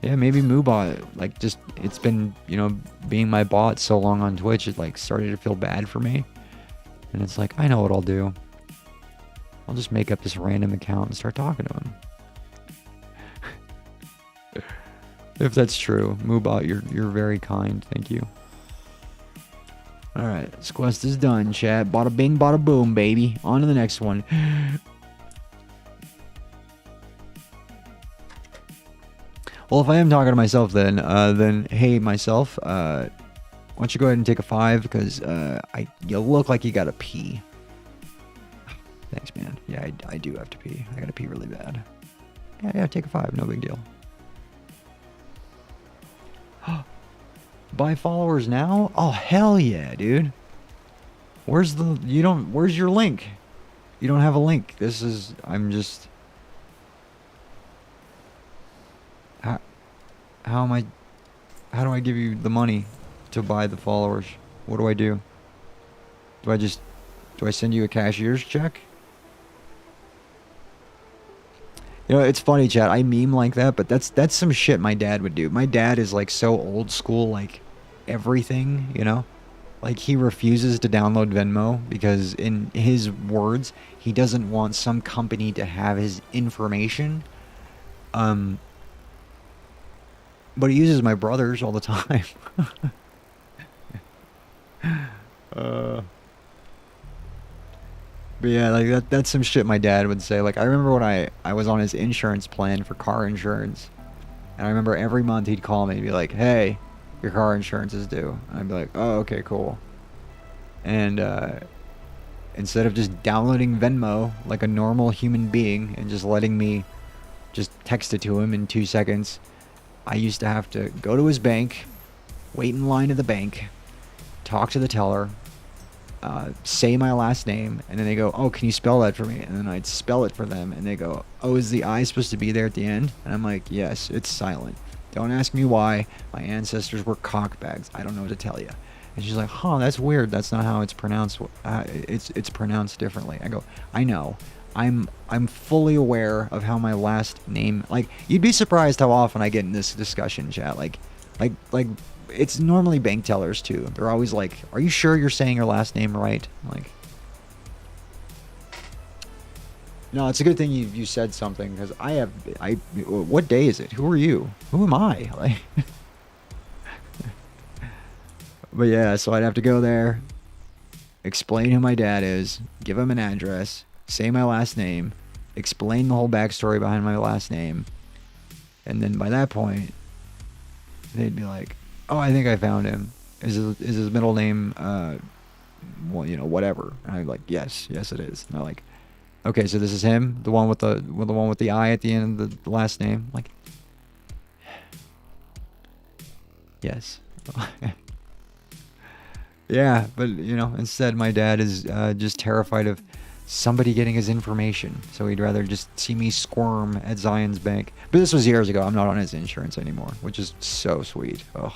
Yeah, maybe Moobot, like just, it's been, you know, being my bot so long on Twitch, it like started to feel bad for me. And it's like, I know what I'll do. I'll just make up this random account and start talking to him. If that's true, Moobot, you're very kind. Thank you. Alright, this quest is done, chat. Bada bing, bada boom, baby. On to the next one. Well, if I am talking to myself then hey, myself, why don't you go ahead and take a 5, because you look like you gotta pee. Thanks, man. Yeah, I do have to pee. I gotta pee really bad. Yeah, take a 5. No big deal. Buy followers now? Oh, hell yeah, dude. Where's your link? You don't have a link. I'm just... How do I give you the money to buy the followers? What do I do? Do I send you a cashier's check? You know, it's funny, chat. I meme like that, but that's some shit my dad would do. My dad is like so old school, like everything, you know? Like he refuses to download Venmo because in his words, he doesn't want some company to have his information. But he uses my brother's all the time. But yeah, like that's some shit my dad would say. Like I remember when I was on his insurance plan for car insurance, and I remember every month he'd call me and be like, "Hey, your car insurance is due. And I'd be like, oh, okay, cool. And instead of just downloading Venmo like a normal human being and just letting me just text it to him in 2 seconds, I used to have to go to his bank, wait in line at the bank, talk to the teller, say my last name, and then they go, oh, can you spell that for me? And then I'd spell it for them, and they go, oh, is the I supposed to be there at the end? And I'm like, yes, it's silent. Don't ask me why. My ancestors were cockbags. I don't know what to tell you. And she's like, huh, that's weird. That's not how it's pronounced. It's pronounced differently. I go, I know. I'm fully aware of how my last name, like, you'd be surprised how often I get in this discussion, chat. Like it's normally bank tellers too. They're always like, are you sure you're saying your last name right? I'm like, no, it's a good thing you said something, because what day is it? Who are you? Who am I? Like, but yeah, so I'd have to go there, explain who my dad is, give him an address, say my last name, explain the whole backstory behind my last name, and then by that point, they'd be like, oh, I think I found him. Is his middle name, well, you know, whatever? And I'm like, yes, it is. And they're like, okay, so this is him, the one with the I at the end of the last name. I'm like, yes. Yeah, but you know, instead my dad is just terrified of somebody getting his information, so he'd rather just see me squirm at Zion's bank. But this was years ago. I'm not on his insurance anymore, which is so sweet. Ugh.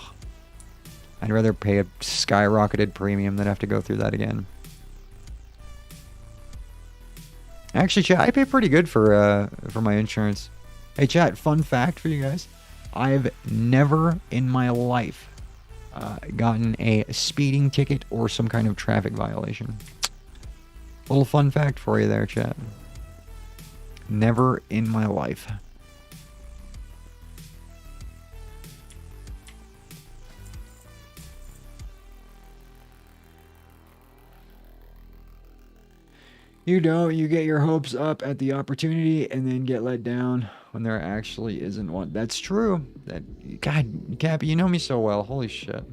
I'd rather pay a skyrocketed premium than have to go through that again. Actually, chat, I pay pretty good for my insurance. Hey, chat, fun fact for you guys. I've never in my life gotten a speeding ticket or some kind of traffic violation. Little fun fact for you there, chat. Never in my life. You don't. You get your hopes up at the opportunity and then get let down when there actually isn't one. That's true. God, Cappy, you know me so well. Holy shit.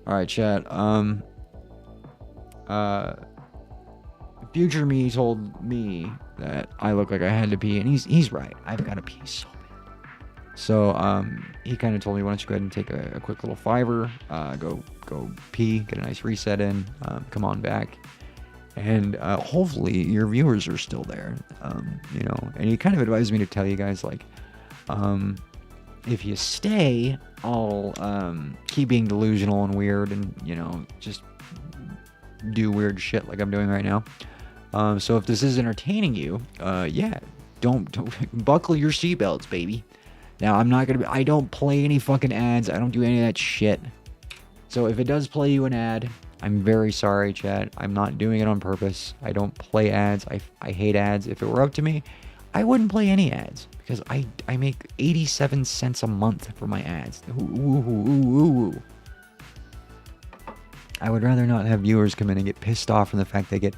All right, chat. Future me told me that I look like I had to pee, and he's right. I've got to pee so bad. So he kind of told me, why don't you go ahead and take a quick little fiver, go pee, get a nice reset in, come on back. And hopefully your viewers are still there, you know. And he kind of advised me to tell you guys, like, if you stay, I'll keep being delusional and weird, and you know, just do weird shit like I'm doing right now. So if this is entertaining you, yeah, don't buckle your seatbelts, baby. Now I don't play any fucking ads. I don't do any of that shit. So if it does play you an ad, I'm very sorry, chat. I'm not doing it on purpose. I don't play ads. I hate ads. If it were up to me, I wouldn't play any ads, because I make 87 cents a month for my ads. Ooh. I would rather not have viewers come in and get pissed off from the fact they get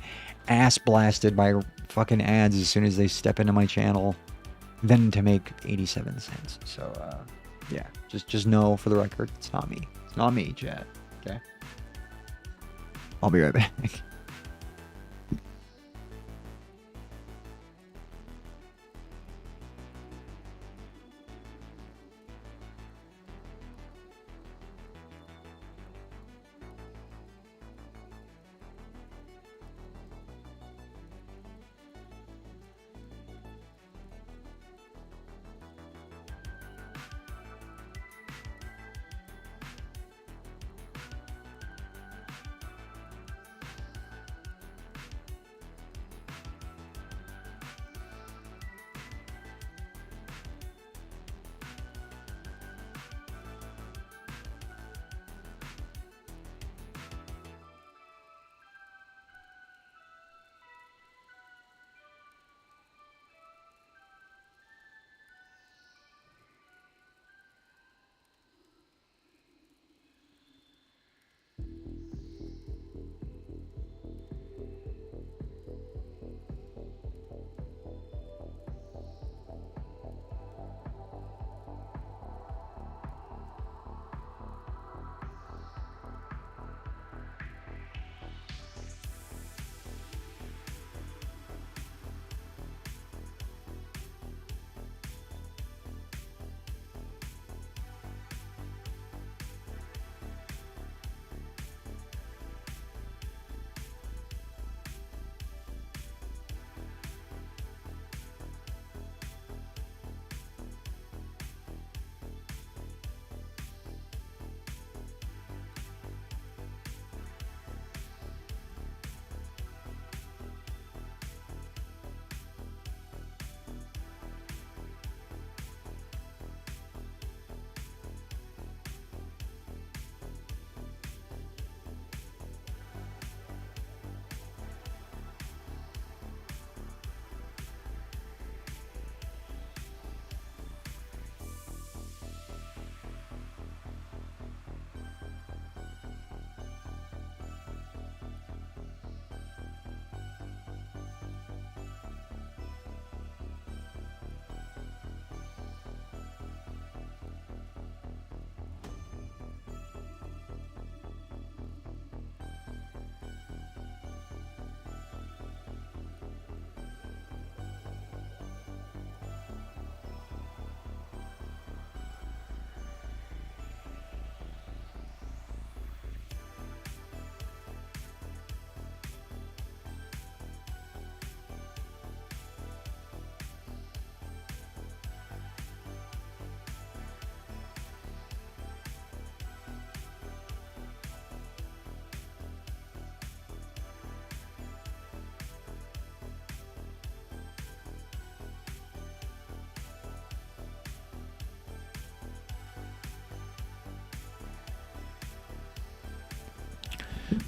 ass blasted by fucking ads as soon as they step into my channel than to make 87 cents. So, yeah, just know for the record, it's not me. It's not me, chat. Okay? I'll be right back.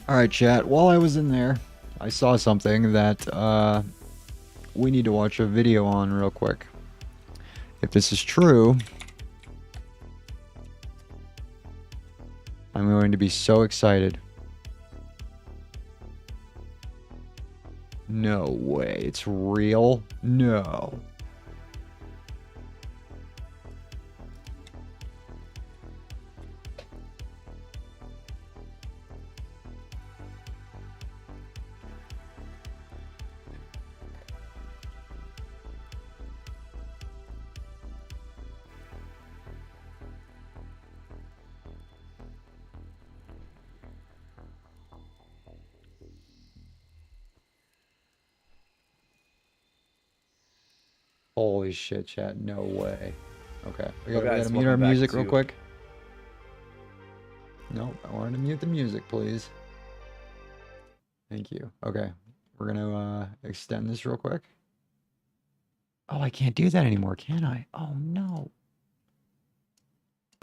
All right, chat. While I was in there, I saw something that we need to watch a video on real quick. If this is true, I'm going to be so excited. No way. It's real? No. Holy shit, chat. No way. Okay. We gotta mute our music real quick. Nope. I wanted to mute the music, please. Thank you. Okay. We're gonna extend this real quick. Oh, I can't do that anymore, can I? Oh, no.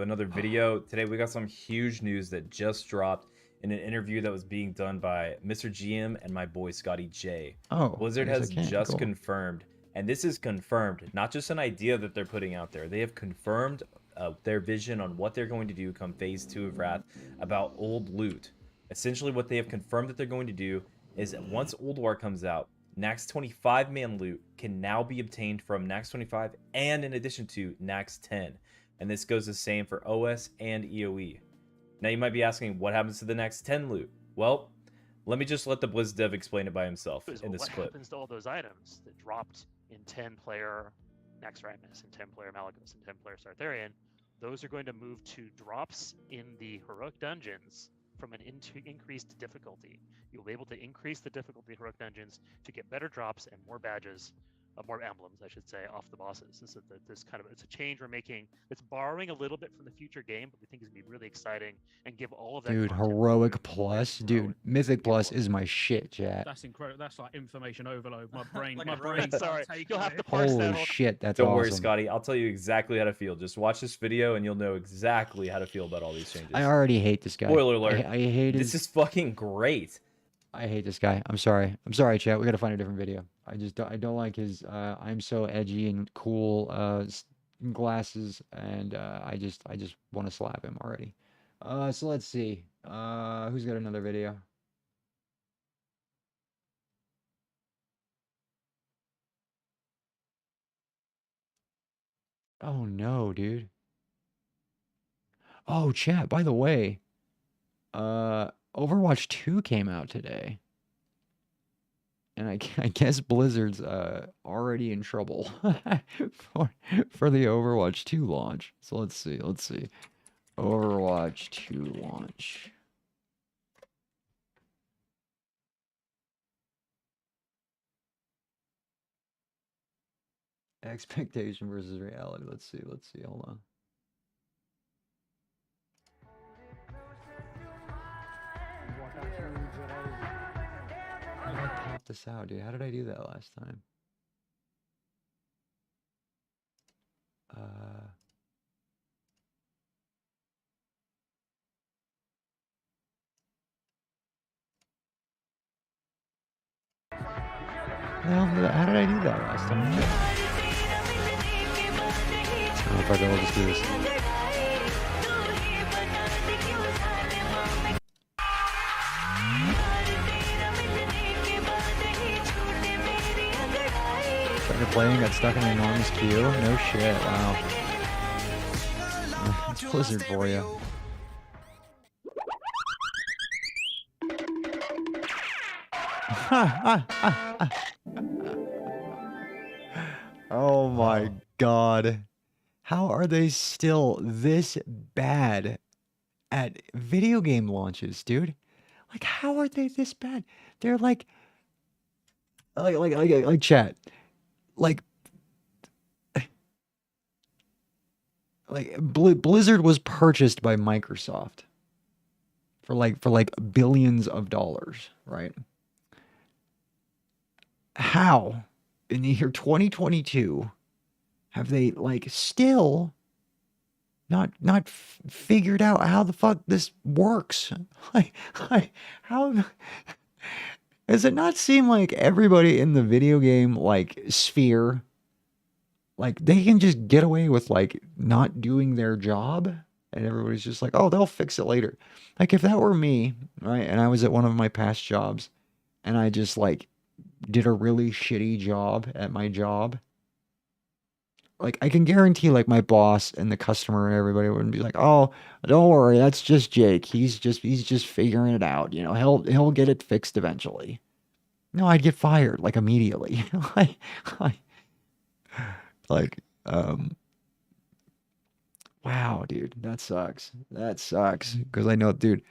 Another video. Today we got some huge news that just dropped in an interview that was being done by Mr. GM and my boy Scotty J. Oh, Blizzard has just confirmed, and this is confirmed, not just an idea that they're putting out there. They have confirmed their vision on what they're going to do come Phase 2 of Wrath about old loot. Essentially what they have confirmed that they're going to do is that once Old War comes out, Nax 25 man loot can now be obtained from Nax 25 and in addition to Nax 10. And this goes the same for OS and EOE. Now you might be asking, what happens to the Nax 10 loot? Well, let me just let the Blizz dev explain it by himself in this clip. What happens to all those items that dropped in 10-player Naxxramas and 10-player Malygos and 10-player Sartharian? Those are going to move to drops in the Heroic Dungeons from an increased difficulty. You'll be able to increase the difficulty of Heroic Dungeons to get better drops and more badges, more emblems, I should say, off the bosses. It's a change we're making. It's borrowing a little bit from the future game, but we think it's gonna be really exciting and give all of that. Dude, Heroic Plus, dude, Mythic Plus is my shit, chat. That's incredible. That's like information overload. My brain, Sorry, you'll have to parse that. Holy shit, that's Don't awesome. worry, Scotty. I'll tell you exactly how to feel. Just watch this video and you'll know exactly how to feel about all these changes. I already hate this guy. Spoiler alert. I hate his... This is fucking great. I hate this guy. I'm sorry. I'm sorry, chat. We gotta find a different video. I don't like his I'm so edgy and cool glasses, and I just want to slap him already. So let's see. Who's got another video? Oh no, dude. Oh, chat, by the way, Overwatch 2 came out today. And I guess Blizzard's already in trouble for the Overwatch 2 launch. So let's see. Overwatch 2 launch. Expectation versus reality. Let's see. Hold on. How did I pop this out, dude? How did I do that last time? How did I do that last time? Oh, fuck it, we'll just do this. Started playing, got stuck in an enormous queue. No shit, wow. It's Blizzard for you. Oh my god. How are they still this bad at video game launches, dude? Like, how are they this bad? They're like chat. Like Blizzard was purchased by Microsoft for like billions of dollars, right? How in the year 2022 have they like still figured out how the fuck this works. Like, how does it not seem like everybody in the video game like sphere, like they can just get away with like not doing their job, and everybody's just like, oh, they'll fix it later. Like if that were me, right, and I was at one of my past jobs, and I just like did a really shitty job at my job, like I can guarantee like my boss and the customer and everybody wouldn't be like, "Oh, don't worry, that's just Jake. He's just figuring it out. You know, he'll get it fixed eventually." No, I'd get fired like immediately. like, like, like, wow, dude, that sucks. That sucks because I know, dude,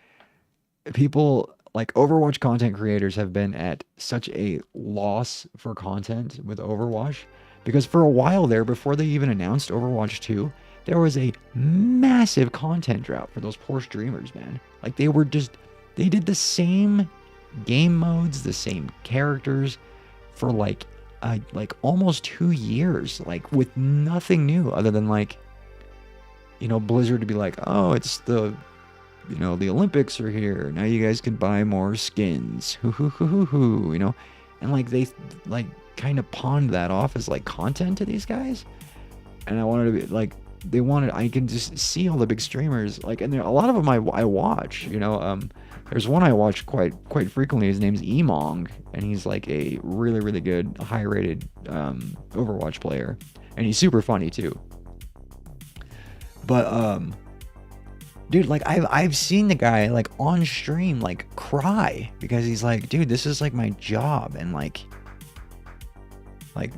people like Overwatch content creators have been at such a loss for content with Overwatch because for a while there, before they even announced Overwatch 2, there was a massive content drought for those poor streamers, man. Like they did the same game modes, the same characters for like almost 2 years, like with nothing new other than like, you know, Blizzard to be like, oh, it's the, you know, the Olympics are here. Now you guys can buy more skins. Hoo hoo hoo hoo hoo, you know? And like they like kind of pawned that off as like content to these guys. And I wanted to be like, I can just see all the big streamers, like, and there a lot of them I watch, you know. There's one I watch quite frequently. His name's Emong, and he's like a really, really good, high rated Overwatch player. And he's super funny too. But dude, like I've seen the guy like on stream like cry because he's like, dude, this is like my job, and like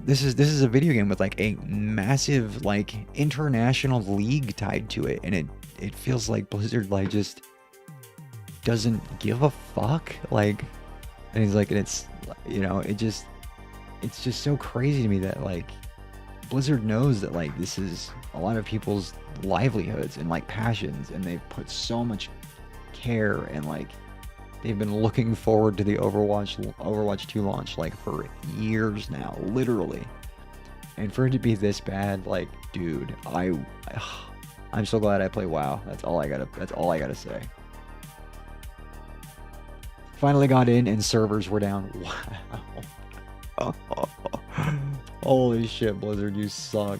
this is a video game with like a massive like international league tied to it, and it feels like Blizzard like just doesn't give a fuck, like, and he's like, and it's, you know, it's just so crazy to me that like Blizzard knows that like this is a lot of people's livelihoods and like passions, and they've put so much care and like they've been looking forward to the Overwatch 2 launch like for years now, literally. And for it to be this bad, like, dude, I'm so glad I play WoW. That's all I gotta say. Finally got in and servers were down. Wow. Holy shit, Blizzard, you suck.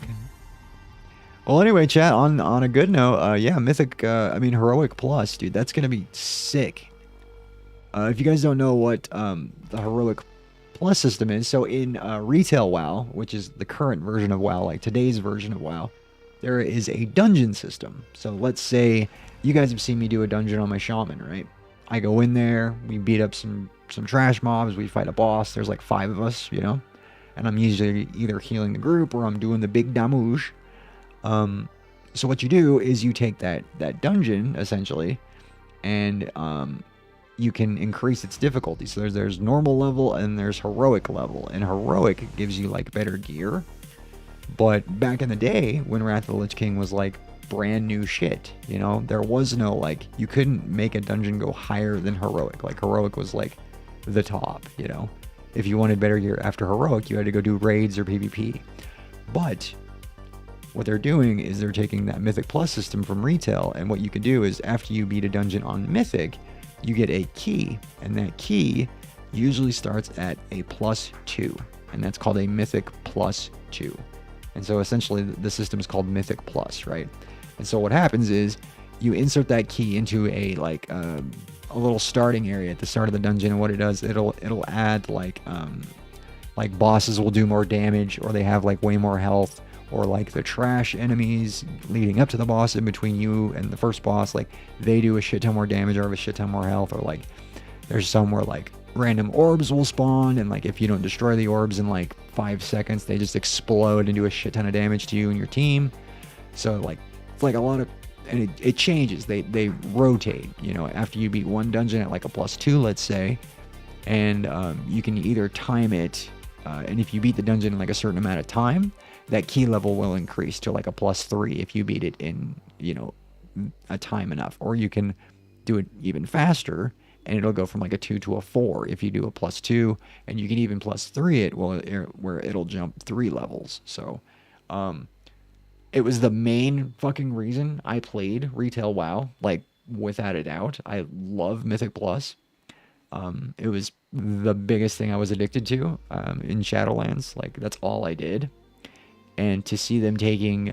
Well, anyway, chat, on a good note, yeah, Mythic, Heroic Plus, dude, that's gonna be sick. If you guys don't know what the Heroic Plus system is, so in retail WoW, which is the current version of WoW, like today's version of WoW, there is a dungeon system. So let's say you guys have seen me do a dungeon on my shaman, right? I go in there, we beat up some trash mobs, we fight a boss, there's like 5 of us, you know? And I'm usually either healing the group or I'm doing the big damage. So what you do is you take that dungeon, essentially, and you can increase its difficulty. So there's normal level and there's heroic level. And heroic gives you like better gear. But back in the day, when Wrath of the Lich King was like brand new shit, you know, there was no like, you couldn't make a dungeon go higher than heroic. Like heroic was like the top, you know. If you wanted better gear after heroic, you had to go do raids or PvP. But what they're doing is they're taking that Mythic Plus system from retail, and what you can do is after you beat a dungeon on Mythic, you get a key, and that key usually starts at a +2, and that's called a Mythic +2. And so essentially the system is called Mythic Plus, right? And so what happens is you insert that key into a little starting area at the start of the dungeon, and what it does, it'll add like bosses will do more damage, or they have like way more health, or like the trash enemies leading up to the boss in between you and the first boss, like they do a shit ton more damage or have a shit ton more health, or like there's some where like random orbs will spawn, and like if you don't destroy the orbs in like 5 seconds, they just explode and do a shit ton of damage to you and your team. So like it's like a lot of, and it changes, they rotate, you know, after you beat one dungeon at like a +2, let's say, and you can either time it, and if you beat the dungeon in like a certain amount of time, that key level will increase to like a +3 if you beat it in, you know, a time enough. Or you can do it even faster, and it'll go from like a 2 to a 4 if you do a +2, and you can even +3 it, where it'll jump 3 levels. So It was the main fucking reason I played retail WoW, like without a doubt. I love Mythic Plus. It was the biggest thing I was addicted to in Shadowlands. Like that's all I did. And to see them taking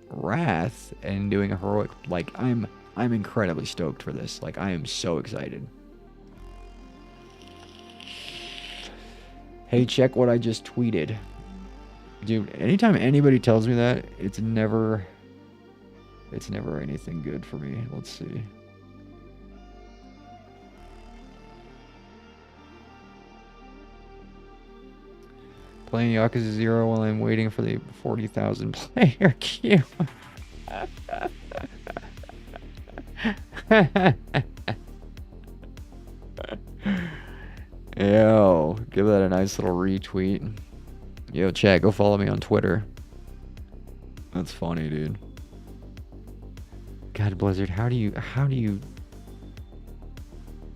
Wrath and doing a heroic, like I'm incredibly stoked for this. Like I am so excited. Hey, check what I just tweeted. Dude, anytime anybody tells me that, it's never anything good for me. Let's see. Playing Yakuza 0 while I'm waiting for the 40,000 player queue. Yo, give that a nice little retweet. Yo, chat, go follow me on Twitter. That's funny, dude. God, Blizzard, how do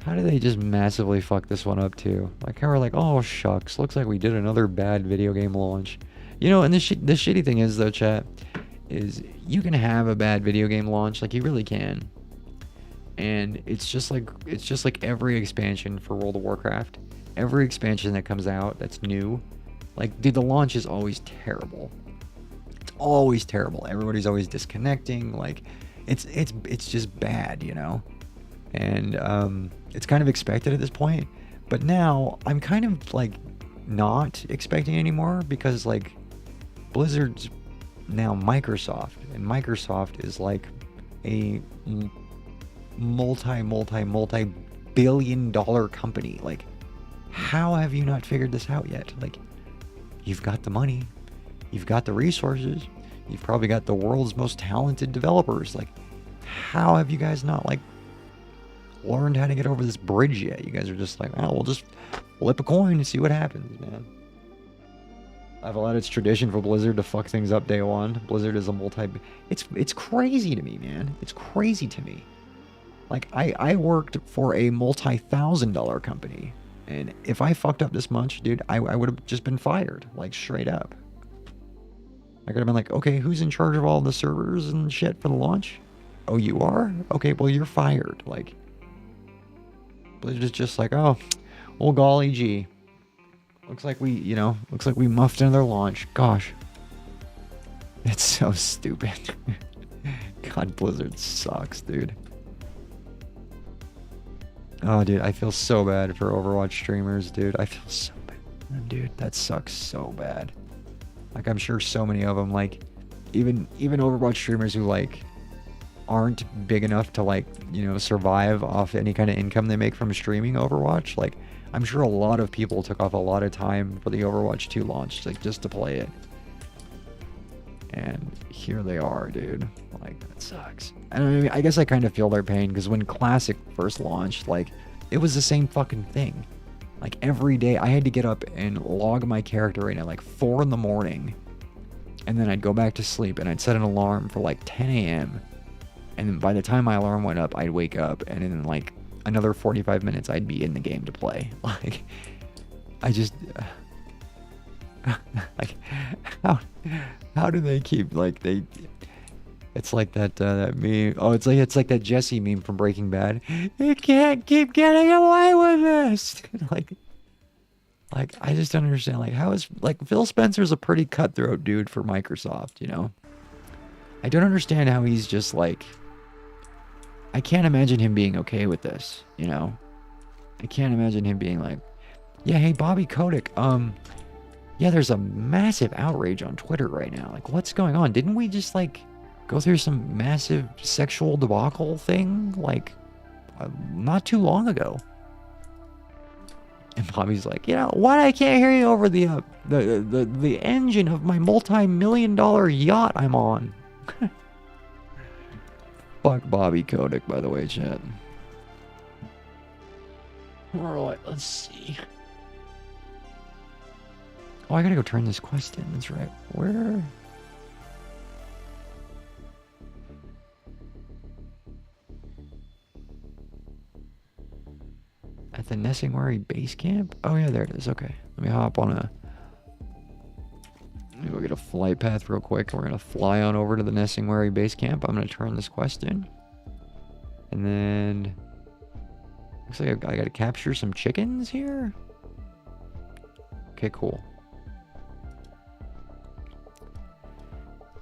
they just massively fuck this one up too? Like, how we're like, oh shucks, looks like we did another bad video game launch. You know, and the shitty thing is though, chat, is you can have a bad video game launch, like you really can. And it's just like every expansion for World of Warcraft. Every expansion that comes out that's new, like, dude, the launch is always terrible. It's always terrible. Everybody's always disconnecting. Like, it's just bad, you know. And it's kind of expected at this point. But now I'm kind of like not expecting anymore because like Blizzard's now Microsoft, and Microsoft is like a multi-billion-dollar company. Like, how have you not figured this out yet? Like, you've got the money, you've got the resources, you've probably got the world's most talented developers. Like, how have you guys not like learned how to get over this bridge yet? You guys are just like, oh, we'll just flip a coin and see what happens, man. I've allowed it's tradition for Blizzard to fuck things up day one. Blizzard is a it's crazy to me, man. It's crazy to me. Like, I worked for a multi-$1,000 company, and if I fucked up this much, dude, I would have just been fired, like, straight up. I could have been like, okay, who's in charge of all the servers and shit for the launch? Oh, you are? Okay, well, you're fired. Like, Blizzard is just like, oh, well, golly gee. Looks like we muffed another launch. Gosh. It's so stupid. God, Blizzard sucks, dude. Oh, dude, I feel so bad for Overwatch streamers, dude. I feel so bad. Dude, that sucks so bad. Like, I'm sure so many of them, like, even Overwatch streamers who, like, aren't big enough to, like, you know, survive off any kind of income they make from streaming Overwatch. Like, I'm sure a lot of people took off a lot of time for the Overwatch 2 launch, like, just to play it. And here they are, dude. Like, that sucks. And I mean, I guess I kind of feel their pain, because when Classic first launched, like, it was the same fucking thing. Like, every day I had to get up and log my character in at like 4 in the morning, and then I'd go back to sleep, and I'd set an alarm for like 10 a.m. And then by the time my alarm went up, I'd wake up, and in like another 45 minutes, I'd be in the game to play. Like, I just... like, how do they keep, like, they... It's like that meme. Oh, it's like that Jesse meme from Breaking Bad. You can't keep getting away with this. like I just don't understand. Like, how is, like, Phil Spencer's a pretty cutthroat dude for Microsoft, you know? I don't understand how he's just like, I can't imagine him being okay with this, you know? I can't imagine him being like, yeah, hey, Bobby Kotick, yeah, there's a massive outrage on Twitter right now. Like, what's going on? Didn't we just, like, go through some massive sexual debacle thing, like, not too long ago? And Bobby's like, you know, why I can't hear you over the engine of my multi-million-dollar yacht I'm on? Fuck Bobby Kotick, by the way, chat. Alright, let's see. Oh, I gotta go turn this quest in. That's right. Where? At the Nessingwari base camp? Oh, yeah, there it is. Okay. Let me hop on a... me go get a flight path real quick. We're gonna fly on over to the Nessingwary base camp. I'm gonna turn this quest in. And then looks like I gotta capture some chickens here. Okay, cool.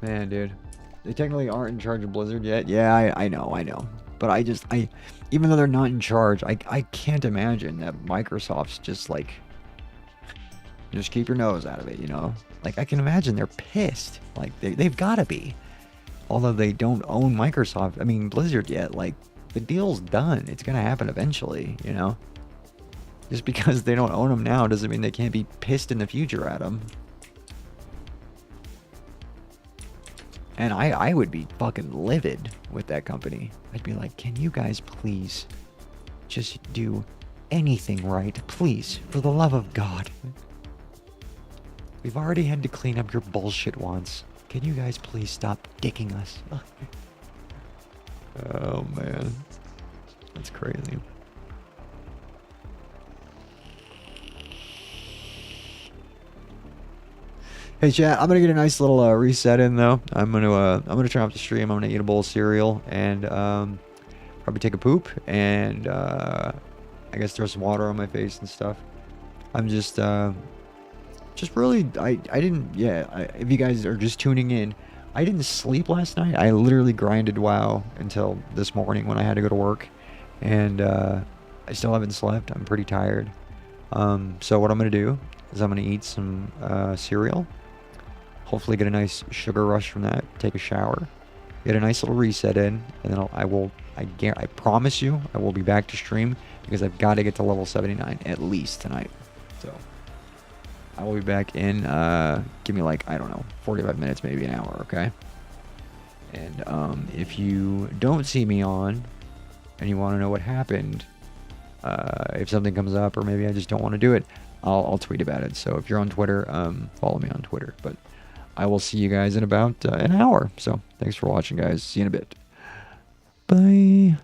Man, dude. They technically aren't in charge of Blizzard yet. Yeah, I know. But I even though they're not in charge, I can't imagine that Microsoft's just like, just keep your nose out of it, you know? Like, I can imagine they're pissed. Like, they've got to be. Although they don't own Microsoft, I mean, Blizzard yet. Like, the deal's done. It's going to happen eventually, you know? Just because they don't own them now doesn't mean they can't be pissed in the future at them. And I would be fucking livid with that company. I'd be like, can you guys please just do anything right? Please, for the love of God. We've already had to clean up your bullshit once. Can you guys please stop dicking us? Oh, man. That's crazy. Hey chat, I'm gonna get a nice little reset in though. I'm gonna turn off the stream. I'm gonna eat a bowl of cereal and probably take a poop and I guess throw some water on my face and stuff. I'm just really I didn't if you guys are just tuning in, I didn't sleep last night. I literally grinded WoW until this morning when I had to go to work, and I still haven't slept. I'm pretty tired. So what I'm gonna do is I'm gonna eat some cereal. Hopefully get a nice sugar rush from that. Take a shower, get a nice little reset in, and then I promise you I will be back to stream because I've got to get to level 79 at least tonight. So I will be back in. Give me like, I don't know, 45 minutes, maybe an hour. Okay. And if you don't see me on, and you want to know what happened, if something comes up, or maybe I just don't want to do it, I'll tweet about it. So if you're on Twitter, follow me on Twitter. But I will see you guys in about an hour. So thanks for watching, guys. See you in a bit. Bye.